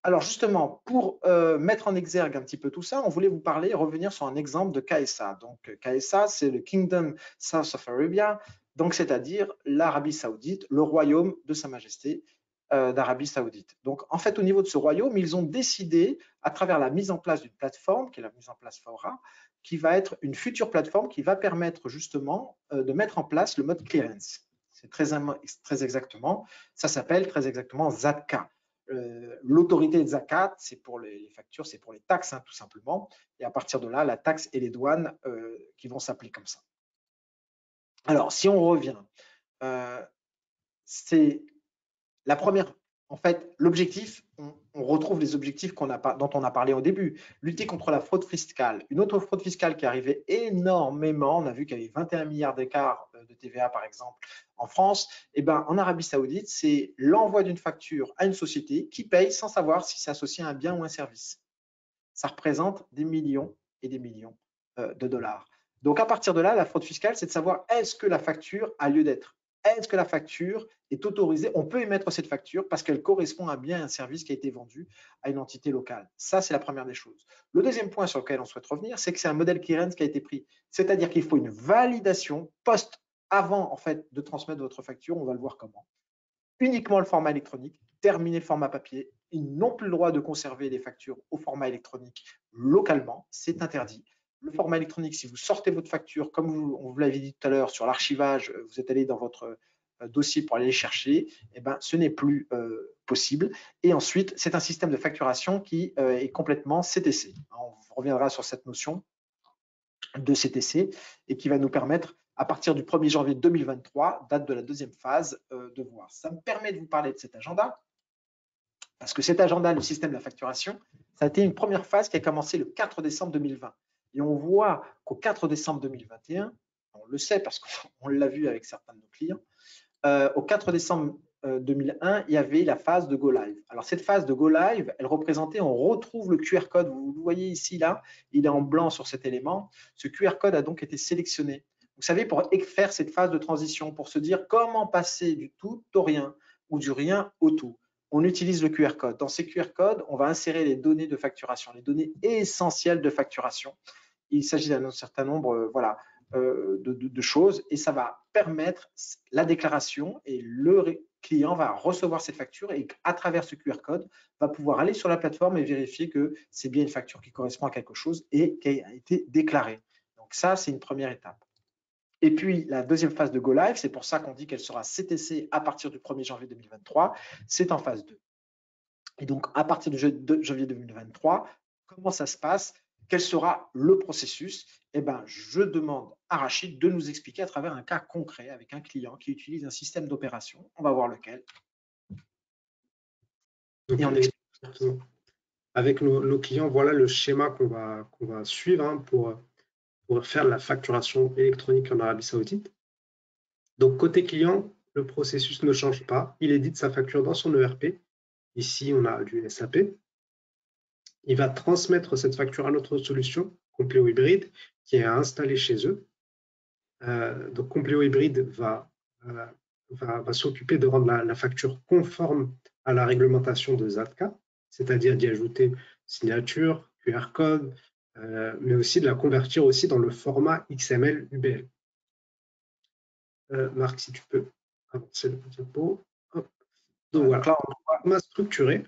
A: Alors justement, pour mettre en exergue un petit peu tout ça, on voulait vous parler, revenir sur un exemple de KSA. Donc KSA, c'est le Kingdom South of Arabia, donc c'est-à-dire l'Arabie Saoudite, le royaume de Sa Majesté d'Arabie Saoudite. Donc en fait, au niveau de ce royaume, ils ont décidé, à travers la mise en place d'une plateforme, qui est la mise en place Fora, qui va être une future plateforme qui va permettre justement de mettre en place le mode clearance. C'est très exactement, ça s'appelle très exactement ZADKA. L'autorité de zakat, c'est pour les factures, c'est pour les taxes, hein, tout simplement. Et à partir de là, la taxe et les douanes qui vont s'appeler comme ça. Alors, si on revient, c'est la première. En fait, l'objectif, on retrouve les objectifs dont on a parlé au début. Lutter contre la fraude fiscale. Une autre fraude fiscale qui arrivait énormément, on a vu qu'il y avait 21 milliards d'écart de TVA, par exemple, en France. Et ben, en Arabie Saoudite, c'est l'envoi d'une facture à une société qui paye sans savoir si c'est associé à un bien ou un service. Ça représente des millions et des millions de dollars. Donc, à partir de là, la fraude fiscale, c'est de savoir est-ce que la facture a lieu d'être? Est-ce que la facture est autorisée? On peut émettre cette facture parce qu'elle correspond à bien un service qui a été vendu à une entité locale. Ça, c'est la première des choses. Le deuxième point sur lequel on souhaite revenir, c'est que c'est un modèle clearance qui a été pris. C'est-à-dire qu'il faut une validation avant en fait, de transmettre votre facture. On va le voir comment. Uniquement le format électronique, terminer le format papier. Ils n'ont plus le droit de conserver les factures au format électronique localement. C'est interdit. Le format électronique, si vous sortez votre facture, comme on vous l'avait dit tout à l'heure, sur l'archivage, vous êtes allé dans votre dossier pour aller les chercher, eh ben, ce n'est plus possible. Et ensuite, c'est un système de facturation qui est complètement CTC. On reviendra sur cette notion de CTC et qui va nous permettre, à partir du 1er janvier 2023, date de la deuxième phase, de voir. Ça me permet de vous parler de cet agenda, parce que cet agenda, le système de la facturation, ça a été une première phase qui a commencé le 4 décembre 2020. Et on voit qu'au 4 décembre 2021, on le sait parce qu'on l'a vu avec certains de nos clients, au 4 décembre 2001, il y avait la phase de Go Live. Alors, cette phase de Go Live, elle représentait, on retrouve le QR code, vous le voyez ici, là, il est en blanc sur cet élément. Ce QR code a donc été sélectionné. Vous savez, pour faire cette phase de transition, pour se dire comment passer du tout au rien ou du rien au tout, on utilise le QR code. Dans ces QR codes, on va insérer les données de facturation, les données essentielles de facturation. Il s'agit d'un certain nombre, voilà, de choses et ça va permettre la déclaration et le client va recevoir cette facture et à travers ce QR code va pouvoir aller sur la plateforme et vérifier que c'est bien une facture qui correspond à quelque chose et qui a été déclarée. Donc ça, c'est une première étape. Et puis, la deuxième phase de Go Live, c'est pour ça qu'on dit qu'elle sera CTC à partir du 1er janvier 2023, c'est en phase 2. Et donc, à partir du janvier 2023, comment ça se passe? Quel sera le processus? Eh ben, je demande à Rachid de nous expliquer à travers un cas concret avec un client qui utilise un système d'opération. On va voir lequel.
B: Donc,
A: et on explique.
B: Avec nos clients, voilà le schéma qu'on va suivre hein, pour faire la facturation électronique en Arabie Saoudite. Donc, côté client, le processus ne change pas. Il édite sa facture dans son ERP. Ici, on a du SAP. Il va transmettre cette facture à notre solution, Compleo Hybride, qui est installée chez eux. Donc, Compleo Hybride va s'occuper de rendre la facture conforme à la réglementation de ZADKA, c'est-à-dire d'y ajouter signature, QR code, mais aussi de la convertir aussi dans le format XML UBL. Marc, si tu peux avancer le diapo. Hop. Donc voilà, le format structuré,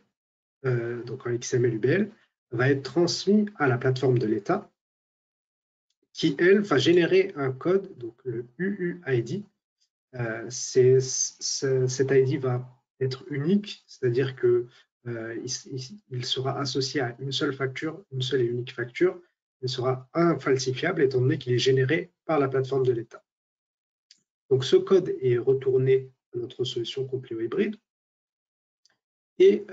B: donc en XML UBL, va être transmis à la plateforme de l'État qui, elle, va générer un code, donc le UUID. Cet ID va être unique, c'est-à-dire que il sera associé à une seule facture, une seule et unique facture. Il sera infalsifiable étant donné qu'il est généré par la plateforme de l'État. Donc ce code est retourné à notre solution Compleo Hybride et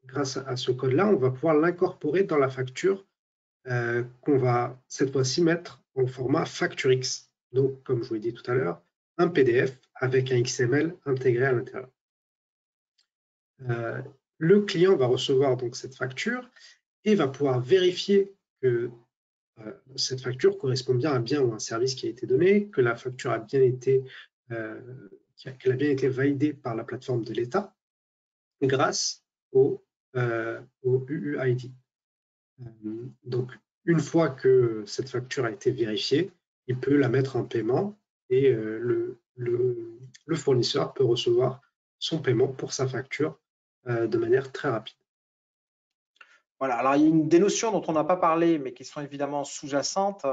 B: grâce à ce code-là, on va pouvoir l'incorporer dans la facture qu'on va cette fois-ci mettre en format FactureX. Donc, comme je vous l'ai dit tout à l'heure, un PDF avec un XML intégré à l'intérieur. Le client va recevoir donc cette facture et va pouvoir vérifier que cette facture correspond bien à un bien ou un service qui a été donné, que la facture a bien été, qu'elle a bien été validée par la plateforme de l'État grâce au UUID. Donc, une fois que cette facture a été vérifiée, il peut la mettre en paiement et le fournisseur peut recevoir son paiement pour sa facture de manière très rapide.
A: Voilà, alors il y a des notions dont on n'a pas parlé, mais qui sont évidemment sous-jacentes,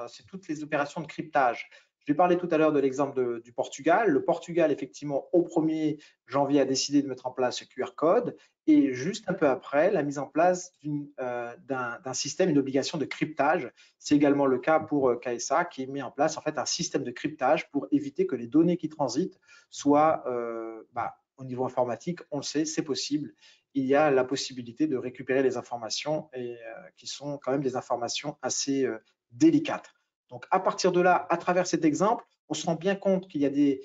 A: c'est toutes les opérations de cryptage. Je vais parler tout à l'heure de l'exemple du Portugal. Le Portugal, effectivement, au 1er janvier, a décidé de mettre en place ce QR code et juste un peu après, la mise en place d'un système, une obligation de cryptage. C'est également le cas pour KSA qui met en place en fait un système de cryptage pour éviter que les données qui transitent soient au niveau informatique, on le sait, c'est possible. Il y a la possibilité de récupérer les informations et qui sont quand même des informations assez délicates. Donc, à partir de là, à travers cet exemple, on se rend bien compte qu'il y a des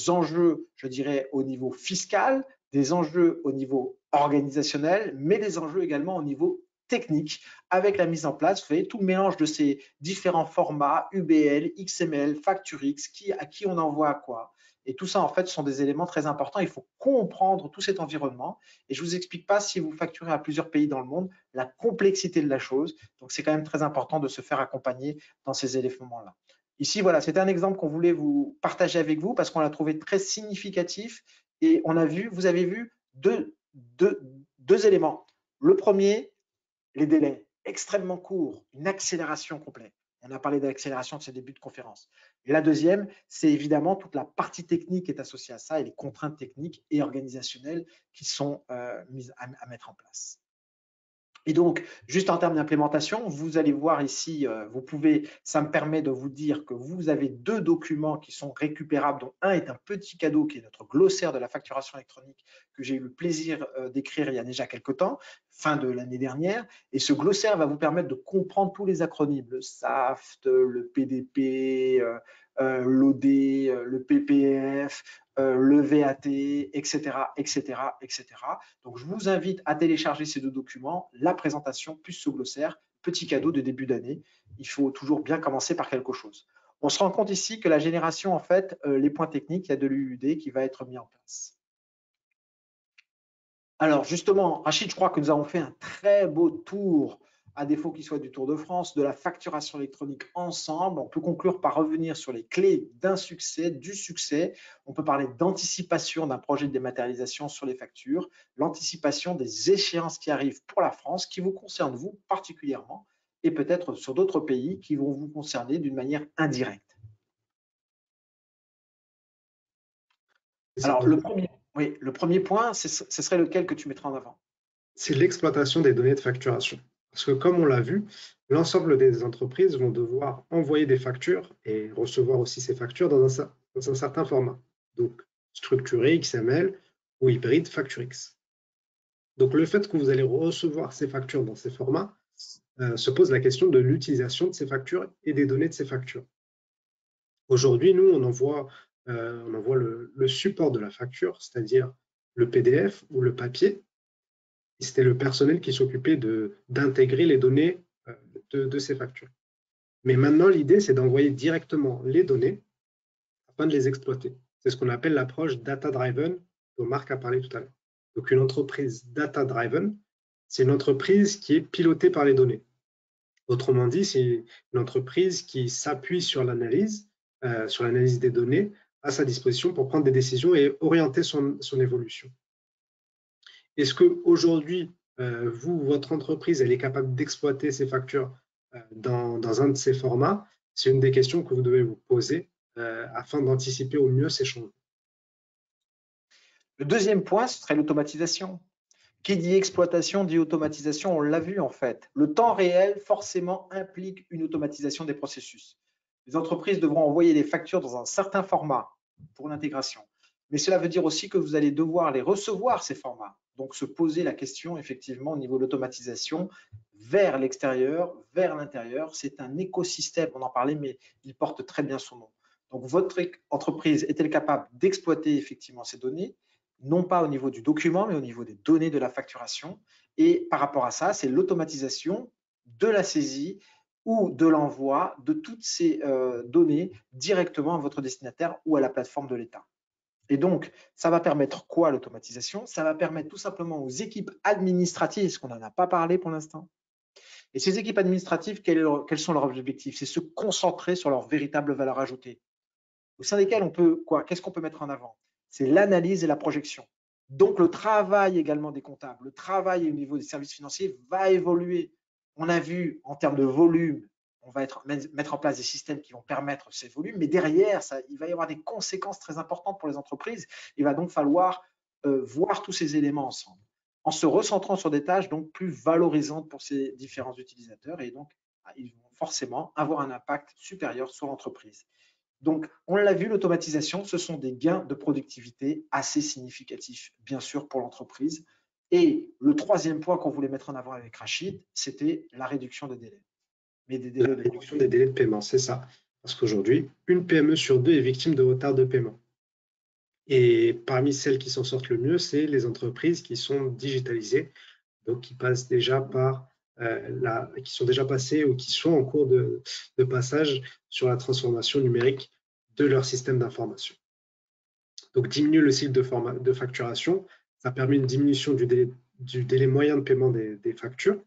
A: enjeux, je dirais, au niveau fiscal, des enjeux au niveau organisationnel, mais des enjeux également au niveau technique, avec la mise en place, vous voyez, tout le mélange de ces différents formats, UBL, XML, FactureX, à qui on envoie quoi. Et tout ça, en fait, sont des éléments très importants. Il faut comprendre tout cet environnement. Et je ne vous explique pas, si vous facturez à plusieurs pays dans le monde, la complexité de la chose. Donc, c'est quand même très important de se faire accompagner dans ces éléments-là. Ici, voilà, c'était un exemple qu'on voulait vous partager avec vous parce qu'on l'a trouvé très significatif. Et on a vu, vous avez vu deux éléments. Le premier, les délais extrêmement courts, une accélération complète. On a parlé d'accélération de ce début de conférence. Et la deuxième, c'est évidemment toute la partie technique qui est associée à ça et les contraintes techniques et organisationnelles qui sont mises à mettre en place. Et donc, juste en termes d'implémentation, vous allez voir ici, ça me permet de vous dire que vous avez 2 documents qui sont récupérables, dont un est un petit cadeau qui est notre glossaire de la facturation électronique que j'ai eu le plaisir d'écrire il y a déjà quelques temps, fin de l'année dernière. Et ce glossaire va vous permettre de comprendre tous les acronymes, le SAFT, le PDP, l'OD, le PPF, le VAT, etc., etc., etc. Donc, je vous invite à télécharger ces 2 documents, la présentation plus ce glossaire, petit cadeau de début d'année. Il faut toujours bien commencer par quelque chose. On se rend compte ici que la génération, en fait, les points techniques, il y a de l'UUD qui va être mis en place. Alors, justement, Rachid, je crois que nous avons fait un très beau tour, à défaut qu'il soit du Tour de France, de la facturation électronique ensemble. On peut conclure par revenir sur les clés d'un succès, du succès. On peut parler d'anticipation d'un projet de dématérialisation sur les factures, l'anticipation des échéances qui arrivent pour la France, qui vous concernent vous particulièrement, et peut-être sur d'autres pays qui vont vous concerner d'une manière indirecte. Alors, le premier point, ce serait lequel que tu mettrais en avant?
B: C'est l'exploitation des données de facturation. Parce que comme on l'a vu, l'ensemble des entreprises vont devoir envoyer des factures et recevoir aussi ces factures dans un certain format. Donc, structuré, XML ou hybride, FactureX. Donc, le fait que vous allez recevoir ces factures dans ces formats se pose la question de l'utilisation de ces factures et des données de ces factures. Aujourd'hui, nous, on envoie le support de la facture, c'est-à-dire le PDF ou le papier. C'était le personnel qui s'occupait d'intégrer les données de ces factures. Mais maintenant, l'idée, c'est d'envoyer directement les données afin de les exploiter. C'est ce qu'on appelle l'approche data-driven dont Marc a parlé tout à l'heure. Donc, une entreprise data-driven, c'est une entreprise qui est pilotée par les données. Autrement dit, c'est une entreprise qui s'appuie sur l'analyse des données à sa disposition pour prendre des décisions et orienter son évolution. Est-ce qu'aujourd'hui, votre entreprise, elle est capable d'exploiter ces factures dans un de ces formats? C'est une des questions que vous devez vous poser afin d'anticiper au mieux ces changements.
A: Le deuxième point, ce serait l'automatisation. Qui dit exploitation dit automatisation, on l'a vu en fait. Le temps réel forcément implique une automatisation des processus. Les entreprises devront envoyer les factures dans un certain format pour l'intégration. Mais cela veut dire aussi que vous allez devoir les recevoir, ces formats. Donc se poser la question effectivement au niveau de l'automatisation vers l'extérieur, vers l'intérieur. C'est un écosystème, on en parlait, mais il porte très bien son nom. Donc votre entreprise est-elle capable d'exploiter effectivement ces données, non pas au niveau du document, mais au niveau des données de la facturation. Et par rapport à ça, c'est l'automatisation de la saisie ou de l'envoi de toutes ces données directement à votre destinataire ou à la plateforme de l'État. Et donc, ça va permettre quoi l'automatisation? Ça va permettre tout simplement aux équipes administratives, ce qu'on n'en a pas parlé pour l'instant. Et ces équipes administratives, quels sont leurs objectifs? C'est se concentrer sur leur véritable valeur ajoutée, au sein desquelles on peut quoi? Qu'est-ce qu'on peut mettre en avant? C'est l'analyse et la projection. Donc, le travail également des comptables, le travail au niveau des services financiers va évoluer. On a vu en termes de volume, on va mettre en place des systèmes qui vont permettre ces volumes, mais derrière, il va y avoir des conséquences très importantes pour les entreprises. Il va donc falloir voir tous ces éléments ensemble, en se recentrant sur des tâches donc plus valorisantes pour ces différents utilisateurs, et donc ils vont forcément avoir un impact supérieur sur l'entreprise. Donc, on l'a vu, l'automatisation, ce sont des gains de productivité assez significatifs, bien sûr, pour l'entreprise. Et le troisième point qu'on voulait mettre en avant avec Rachid, c'était la réduction des délais.
B: Mais la réduction des délais de paiement, c'est ça. Parce qu'aujourd'hui, une PME sur deux est victime de retard de paiement. Et parmi celles qui s'en sortent le mieux, c'est les entreprises qui sont digitalisées, donc qui passent déjà par qui sont déjà passées ou qui sont en cours de passage sur la transformation numérique de leur système d'information. Donc, diminuer le cycle de facturation, ça permet une diminution du délai moyen de paiement des factures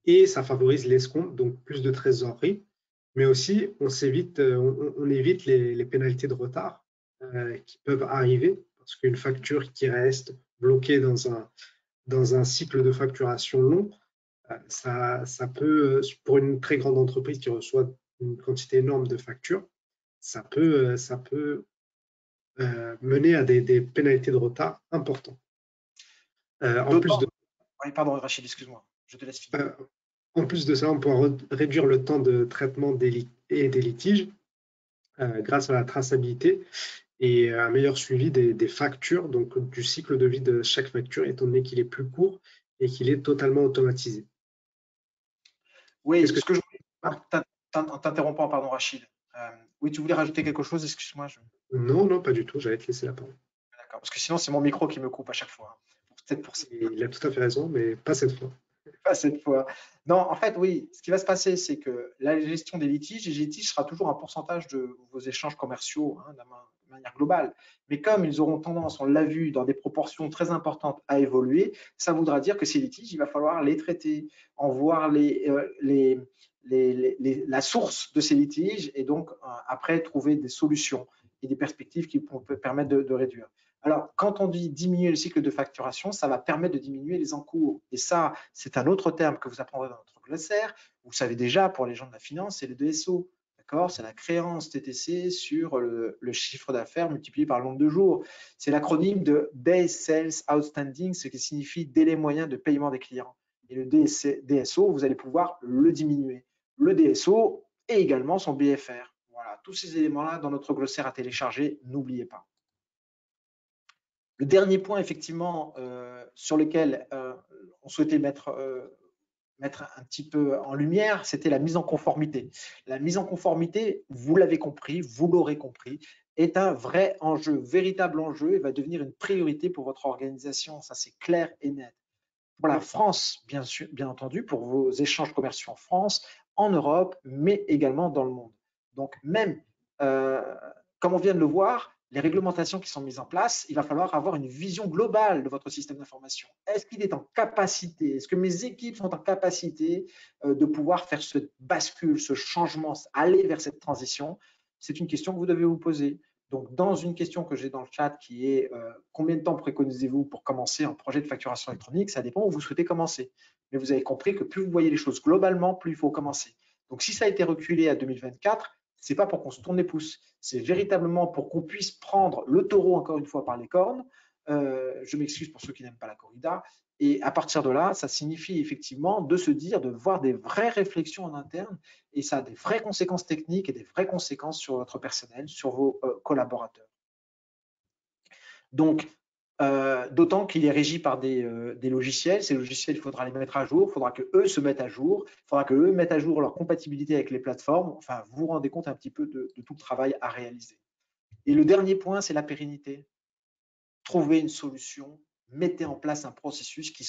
B: et ça favorise l'escompte, donc plus de trésorerie, mais aussi on évite les pénalités de retard qui peuvent arriver parce qu'une facture qui reste bloquée dans un cycle de facturation long, ça peut, pour une très grande entreprise qui reçoit une quantité énorme de factures, ça peut mener à des pénalités de retard importantes.
A: En plus de... Oui, pardon, Rachid, excuse-moi, je te laisse finir.
B: En plus de ça, on pourra réduire le temps de traitement des litiges grâce à la traçabilité et un meilleur suivi des factures, donc du cycle de vie de chaque facture, étant donné qu'il est plus court et qu'il est totalement automatisé.
A: Oui, ce que je voulais, en t'interrompant, pardon Rachid. Oui, tu voulais rajouter quelque chose, excuse-moi.
B: Non, pas du tout, j'allais te laisser la parole.
A: D'accord, parce que sinon c'est mon micro qui me coupe à chaque fois. Peut-être pour ça.
B: Il a tout à fait raison, mais pas cette fois.
A: Pas cette fois. Non, en fait, oui, ce qui va se passer, c'est que la gestion des litiges, les litiges sera toujours un pourcentage de vos échanges commerciaux de manière globale. Mais comme ils auront tendance, on l'a vu, dans des proportions très importantes à évoluer, ça voudra dire que ces litiges, il va falloir les traiter, en voir la source de ces litiges et donc après trouver des solutions et des perspectives qui peuvent permettre de réduire. Alors, quand on dit diminuer le cycle de facturation, ça va permettre de diminuer les encours. Et ça, c'est un autre terme que vous apprendrez dans notre glossaire. Vous savez déjà, pour les gens de la finance, c'est le DSO. D'accord? C'est la créance TTC sur le chiffre d'affaires multiplié par le nombre de jours. C'est l'acronyme de Day Sales Outstanding, ce qui signifie délai moyen de paiement des clients. Et le DSO, vous allez pouvoir le diminuer. Le DSO et également son BFR. Voilà, tous ces éléments-là dans notre glossaire à télécharger, n'oubliez pas. Le dernier point, effectivement, sur lequel on souhaitait mettre un petit peu en lumière, c'était la mise en conformité. La mise en conformité, vous l'avez compris, vous l'aurez compris, est un vrai enjeu, véritable enjeu, et va devenir une priorité pour votre organisation. Ça, c'est clair et net. Pour la France, bien sûr, bien entendu, pour vos échanges commerciaux en France, en Europe, mais également dans le monde. Donc, même, comme on vient de le voir, les réglementations qui sont mises en place, il va falloir avoir une vision globale de votre système d'information. Est-ce qu'il est en capacité, est-ce que mes équipes sont en capacité de pouvoir faire ce bascule, ce changement, aller vers cette transition? C'est une question que vous devez vous poser. Donc, dans une question que j'ai dans le chat qui est combien de temps préconisez-vous pour commencer un projet de facturation électronique? Ça dépend où vous souhaitez commencer. Mais vous avez compris que plus vous voyez les choses globalement, plus il faut commencer. Donc, si ça a été reculé à 2024, ce n'est pas pour qu'on se tourne les pouces, c'est véritablement pour qu'on puisse prendre le taureau, encore une fois, par les cornes. Je m'excuse pour ceux qui n'aiment pas la corrida. Et à partir de là, ça signifie effectivement de se dire, de voir des vraies réflexions en interne, et ça a des vraies conséquences techniques et des vraies conséquences sur votre personnel, sur vos collaborateurs. Donc, d'autant qu'il est régi par des logiciels. Ces logiciels, il faudra les mettre à jour, il faudra qu'eux se mettent à jour, il faudra qu'eux mettent à jour leur compatibilité avec les plateformes. Enfin, vous vous rendez compte un petit peu de tout le travail à réaliser. Et le dernier point, c'est la pérennité. Trouver une solution, mettez en place un processus qui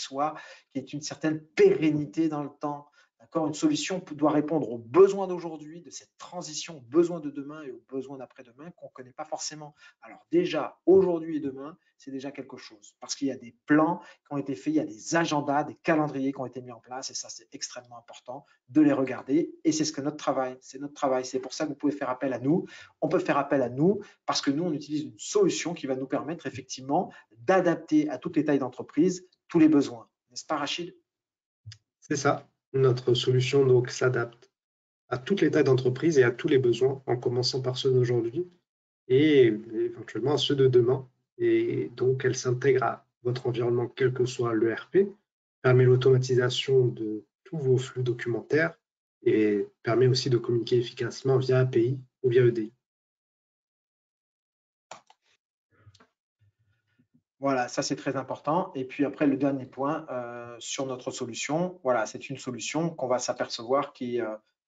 A: ait une certaine pérennité dans le temps. D'accord ? Une solution doit répondre aux besoins d'aujourd'hui, de cette transition, aux besoins de demain et aux besoins d'après-demain qu'on ne connaît pas forcément. Alors déjà, aujourd'hui et demain, c'est déjà quelque chose. Parce qu'il y a des plans qui ont été faits, il y a des agendas, des calendriers qui ont été mis en place, et ça, c'est extrêmement important de les regarder. Et c'est ce que notre travail, c'est notre travail. C'est pour ça que vous pouvez faire appel à nous. On peut faire appel à nous parce que nous, on utilise une solution qui va nous permettre effectivement d'adapter à toutes les tailles d'entreprise tous les besoins. N'est-ce pas, Rachid?
B: C'est ça. Notre solution donc s'adapte à toutes les tailles d'entreprise et à tous les besoins, en commençant par ceux d'aujourd'hui et éventuellement à ceux de demain. Et donc, elle s'intègre à votre environnement, quel que soit l'ERP, permet l'automatisation de tous vos flux documentaires et permet aussi de communiquer efficacement via API ou via EDI.
A: Voilà, ça c'est très important. Et puis après, le dernier point sur notre solution, voilà, c'est une solution qu'on va s'apercevoir qui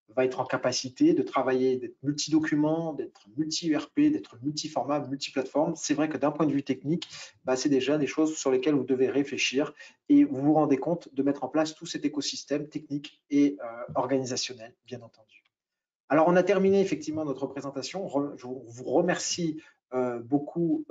A: va être en capacité de travailler, d'être multi-documents, d'être multi-URP, d'être multi-format, multi-plateforme. C'est vrai que d'un point de vue technique, bah, c'est déjà des choses sur lesquelles vous devez réfléchir et vous vous rendez compte de mettre en place tout cet écosystème technique et organisationnel, bien entendu. Alors, on a terminé effectivement notre présentation. Je vous remercie beaucoup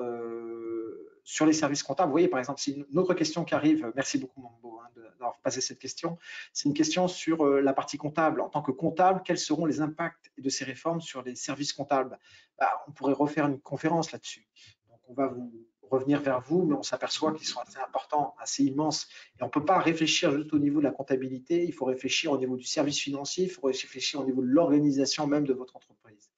A: sur les services comptables. Vous voyez, par exemple, c'est une autre question qui arrive. Merci beaucoup, Mambo, hein, d'avoir posé cette question. C'est une question sur la partie comptable. En tant que comptable, quels seront les impacts de ces réformes sur les services comptables? Bah, on pourrait refaire une conférence là-dessus. Donc, on va vous revenir vers vous, mais on s'aperçoit qu'ils sont assez importants, assez immenses. Et on ne peut pas réfléchir juste au niveau de la comptabilité, il faut réfléchir au niveau du service financier, il faut réfléchir au niveau de l'organisation même de votre entreprise.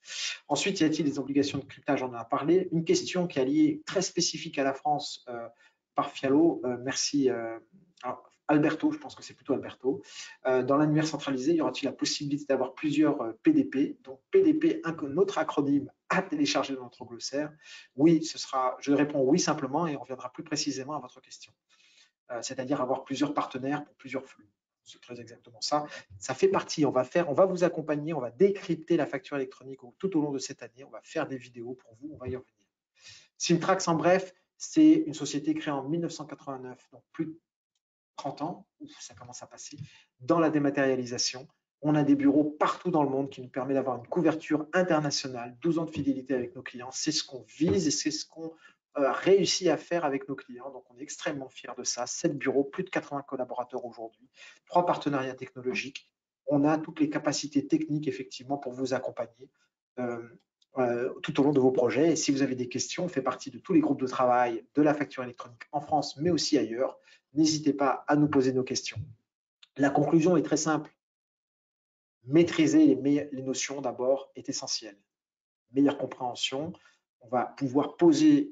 A: Ensuite, y a-t-il des obligations de cryptage? On en a parlé. Une question qui est liée très spécifique à la France par Fialo. Merci. Alors, Alberto, je pense que c'est plutôt Alberto. Dans l'annuaire centralisé, y aura-t-il la possibilité d'avoir plusieurs PDP? Donc, PDP, notre acronyme à télécharger dans notre glossaire. Oui, je réponds oui simplement et on reviendra plus précisément à votre question. C'est-à-dire avoir plusieurs partenaires pour plusieurs flux. C'est très exactement ça. Ça fait partie, on va vous accompagner, on va décrypter la facture électronique tout au long de cette année, on va faire des vidéos pour vous, on va y revenir. Simtrax, en bref, c'est une société créée en 1989, donc plus de 30 ans, ça commence à passer, dans la dématérialisation. On a des bureaux partout dans le monde qui nous permet d'avoir une couverture internationale, 12 ans de fidélité avec nos clients. C'est ce qu'on vise et c'est ce qu'on réussit à faire avec nos clients. Donc, on est extrêmement fiers de ça. 7 bureaux, plus de 80 collaborateurs aujourd'hui, 3 partenariats technologiques. On a toutes les capacités techniques, effectivement, pour vous accompagner tout au long de vos projets. Et si vous avez des questions, on fait partie de tous les groupes de travail de la facture électronique en France, mais aussi ailleurs. N'hésitez pas à nous poser nos questions. La conclusion est très simple. Maîtriser les notions d'abord est essentiel. Meilleure compréhension, on va pouvoir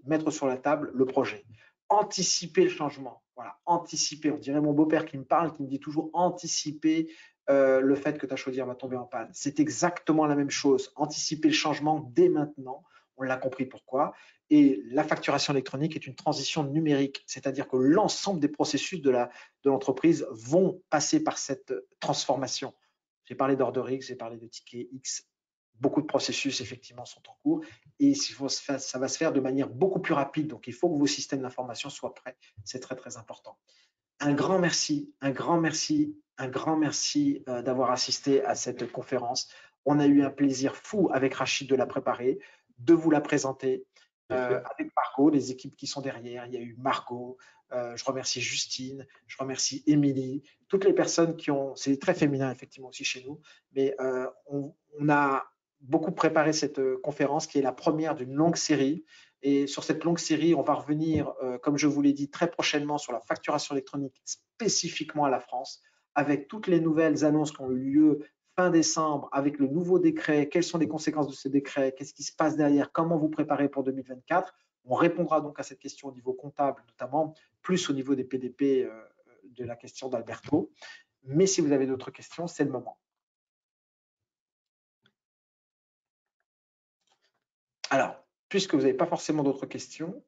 A: mettre sur la table le projet. Anticiper le changement. Voilà, anticiper. On dirait mon beau-père qui me parle, qui me dit toujours anticiper le fait que ta chaudière va tomber en panne. C'est exactement la même chose. Anticiper le changement dès maintenant. On l'a compris pourquoi. Et la facturation électronique est une transition numérique, c'est-à-dire que l'ensemble des processus de l'entreprise vont passer par cette transformation. J'ai parlé d'Order X, j'ai parlé de Ticket X. Beaucoup de processus, effectivement, sont en cours et ça va se faire de manière beaucoup plus rapide. Donc, il faut que vos systèmes d'information soient prêts. C'est très, très important. Un grand merci, un grand merci, un grand merci d'avoir assisté à cette conférence. On a eu un plaisir fou avec Rachid de la préparer, de vous la présenter. avec Margot, les équipes qui sont derrière. Il y a eu Margot, je remercie Justine, je remercie Émilie, toutes les personnes qui ont, c'est très féminin effectivement aussi chez nous, mais on a beaucoup préparé cette conférence qui est la première d'une longue série. Et sur cette longue série, on va revenir, comme je vous l'ai dit, très prochainement sur la facturation électronique spécifiquement à la France, avec toutes les nouvelles annonces qui ont eu lieu fin décembre, avec le nouveau décret, quelles sont les conséquences de ce décret, qu'est-ce qui se passe derrière, comment vous préparez pour 2024. On répondra donc à cette question au niveau comptable, notamment plus au niveau des PDP de la question d'Alberto. Mais si vous avez d'autres questions, c'est le moment. Alors, puisque vous n'avez pas forcément d'autres questions.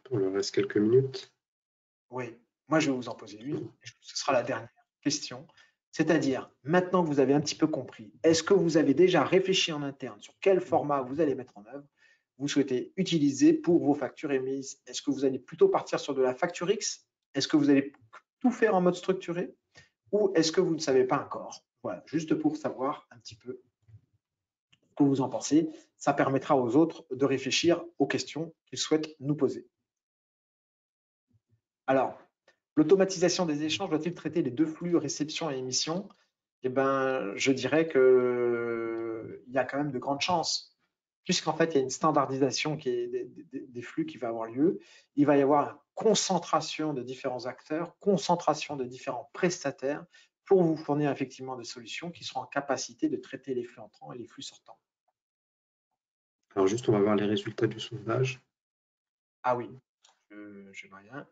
B: Pour le reste, quelques minutes.
A: Oui, moi je vais vous en poser une. Ce sera la dernière question. C'est-à-dire, maintenant que vous avez un petit peu compris, est-ce que vous avez déjà réfléchi en interne sur quel format vous allez mettre en œuvre, vous souhaitez utiliser pour vos factures émises? Est-ce que vous allez plutôt partir sur de la facture X? Est-ce que vous allez tout faire en mode structuré? Ou est-ce que vous ne savez pas encore? Voilà, juste pour savoir un petit peu ce que vous en pensez. Ça permettra aux autres de réfléchir aux questions qu'ils souhaitent nous poser. Alors, l'automatisation des échanges doit-il traiter les deux flux réception et émission? Eh ben, je dirais qu'il y a quand même de grandes chances, puisqu'en fait, il y a une standardisation qui est des flux qui va avoir lieu. Il va y avoir une concentration de différents acteurs, concentration de différents prestataires pour vous fournir effectivement des solutions qui seront en capacité de traiter les flux entrants et les flux sortants.
B: Alors juste, on va voir les résultats du sondage.
A: Ah oui, je n'ai rien.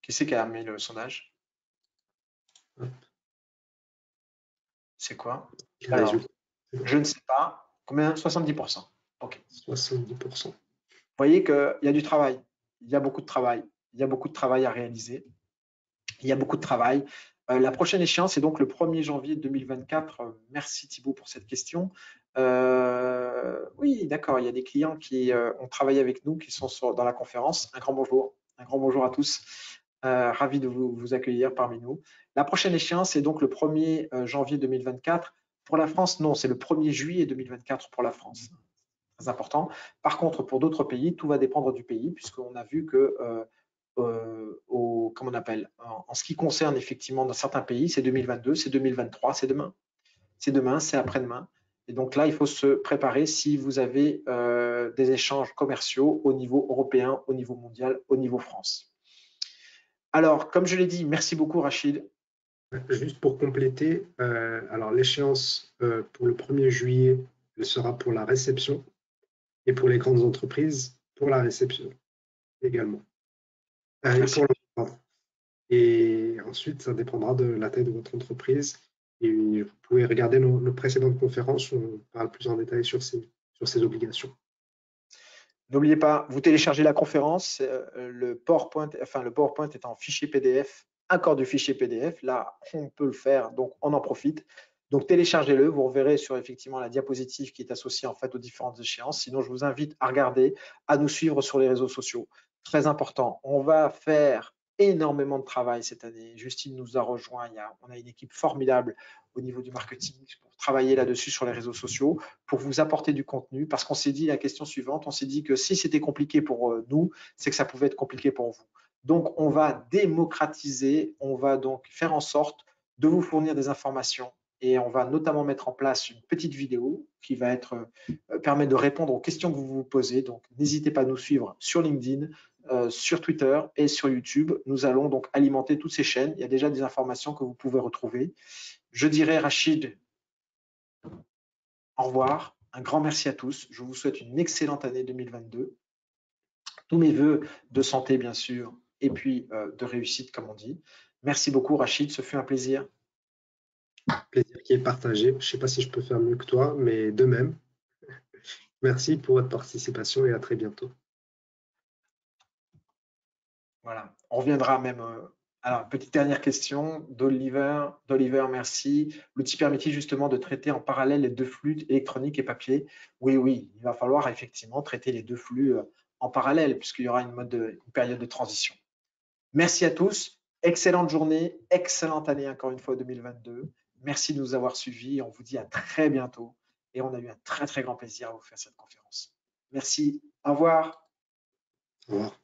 A: Qui c'est qui a mis le sondage? C'est quoi? Alors, je ne sais pas. Combien? 70%. OK.
B: 70%.
A: Vous voyez qu'il y a du travail. Il y a beaucoup de travail. Il y a beaucoup de travail à réaliser. Il y a beaucoup de travail. La prochaine échéance est donc le 1er janvier 2024. Merci Thibaut pour cette question. Oui, d'accord. Il y a des clients qui ont travaillé avec nous, qui sont dans la conférence. Un grand bonjour. Un grand bonjour à tous. Ravi de vous accueillir parmi nous. La prochaine échéance est donc le 1er janvier 2024. Pour la France, non, c'est le 1er juillet 2024 pour la France. Très important. Par contre, pour d'autres pays, tout va dépendre du pays, puisqu'on a vu que comment on appelle, en ce qui concerne effectivement dans certains pays, c'est 2022, c'est 2023, c'est demain. C'est demain, c'est après-demain. Et donc là, il faut se préparer si vous avez des échanges commerciaux au niveau européen, au niveau mondial, au niveau France. Alors, comme je l'ai dit, merci beaucoup Rachid.
B: Juste pour compléter, alors l'échéance pour le 1er juillet, elle sera pour la réception et pour les grandes entreprises, pour la réception également. Et ensuite, ça dépendra de la taille de votre entreprise. Et vous pouvez regarder nos précédentes conférences où on parle plus en détail sur ces obligations.
A: N'oubliez pas, vous téléchargez la conférence, le PowerPoint est en fichier PDF, accord du fichier PDF. Là, on peut le faire, donc on en profite. Donc téléchargez-le, vous reverrez sur effectivement la diapositive qui est associée en fait aux différentes échéances. Sinon, je vous invite à regarder, à nous suivre sur les réseaux sociaux. Très important. On va faire énormément de travail cette année. Justine nous a rejoint. On a une équipe formidable au niveau du marketing pour travailler là-dessus sur les réseaux sociaux, pour vous apporter du contenu. Parce qu'on s'est dit la question suivante, on s'est dit que si c'était compliqué pour nous, c'est que ça pouvait être compliqué pour vous. Donc, on va démocratiser, on va donc faire en sorte de vous fournir des informations. Et on va notamment mettre en place une petite vidéo qui va permettre de répondre aux questions que vous vous posez. Donc, n'hésitez pas à nous suivre sur LinkedIn, sur Twitter et sur YouTube. Nous allons donc alimenter toutes ces chaînes. Il y a déjà des informations que vous pouvez retrouver. Je dirais, Rachid, au revoir. Un grand merci à tous. Je vous souhaite une excellente année 2022. Tous mes voeux de santé, bien sûr, et puis de réussite, comme on dit. Merci beaucoup, Rachid. Ce fut un plaisir.
B: Plaisir qui est partagé. Je ne sais pas si je peux faire mieux que toi, mais de même. Merci pour votre participation et à très bientôt.
A: Voilà, on reviendra même. Alors, petite dernière question d'Oliver. Merci. L'outil permet-il justement de traiter en parallèle les deux flux électroniques et papier? Oui, il va falloir effectivement traiter les deux flux en parallèle puisqu'il y aura une période de transition. Merci à tous. Excellente journée, excellente année encore une fois 2022. Merci de nous avoir suivis. On vous dit à très bientôt. et on a eu un très, très grand plaisir à vous faire cette conférence. Merci, au revoir.
B: Au revoir.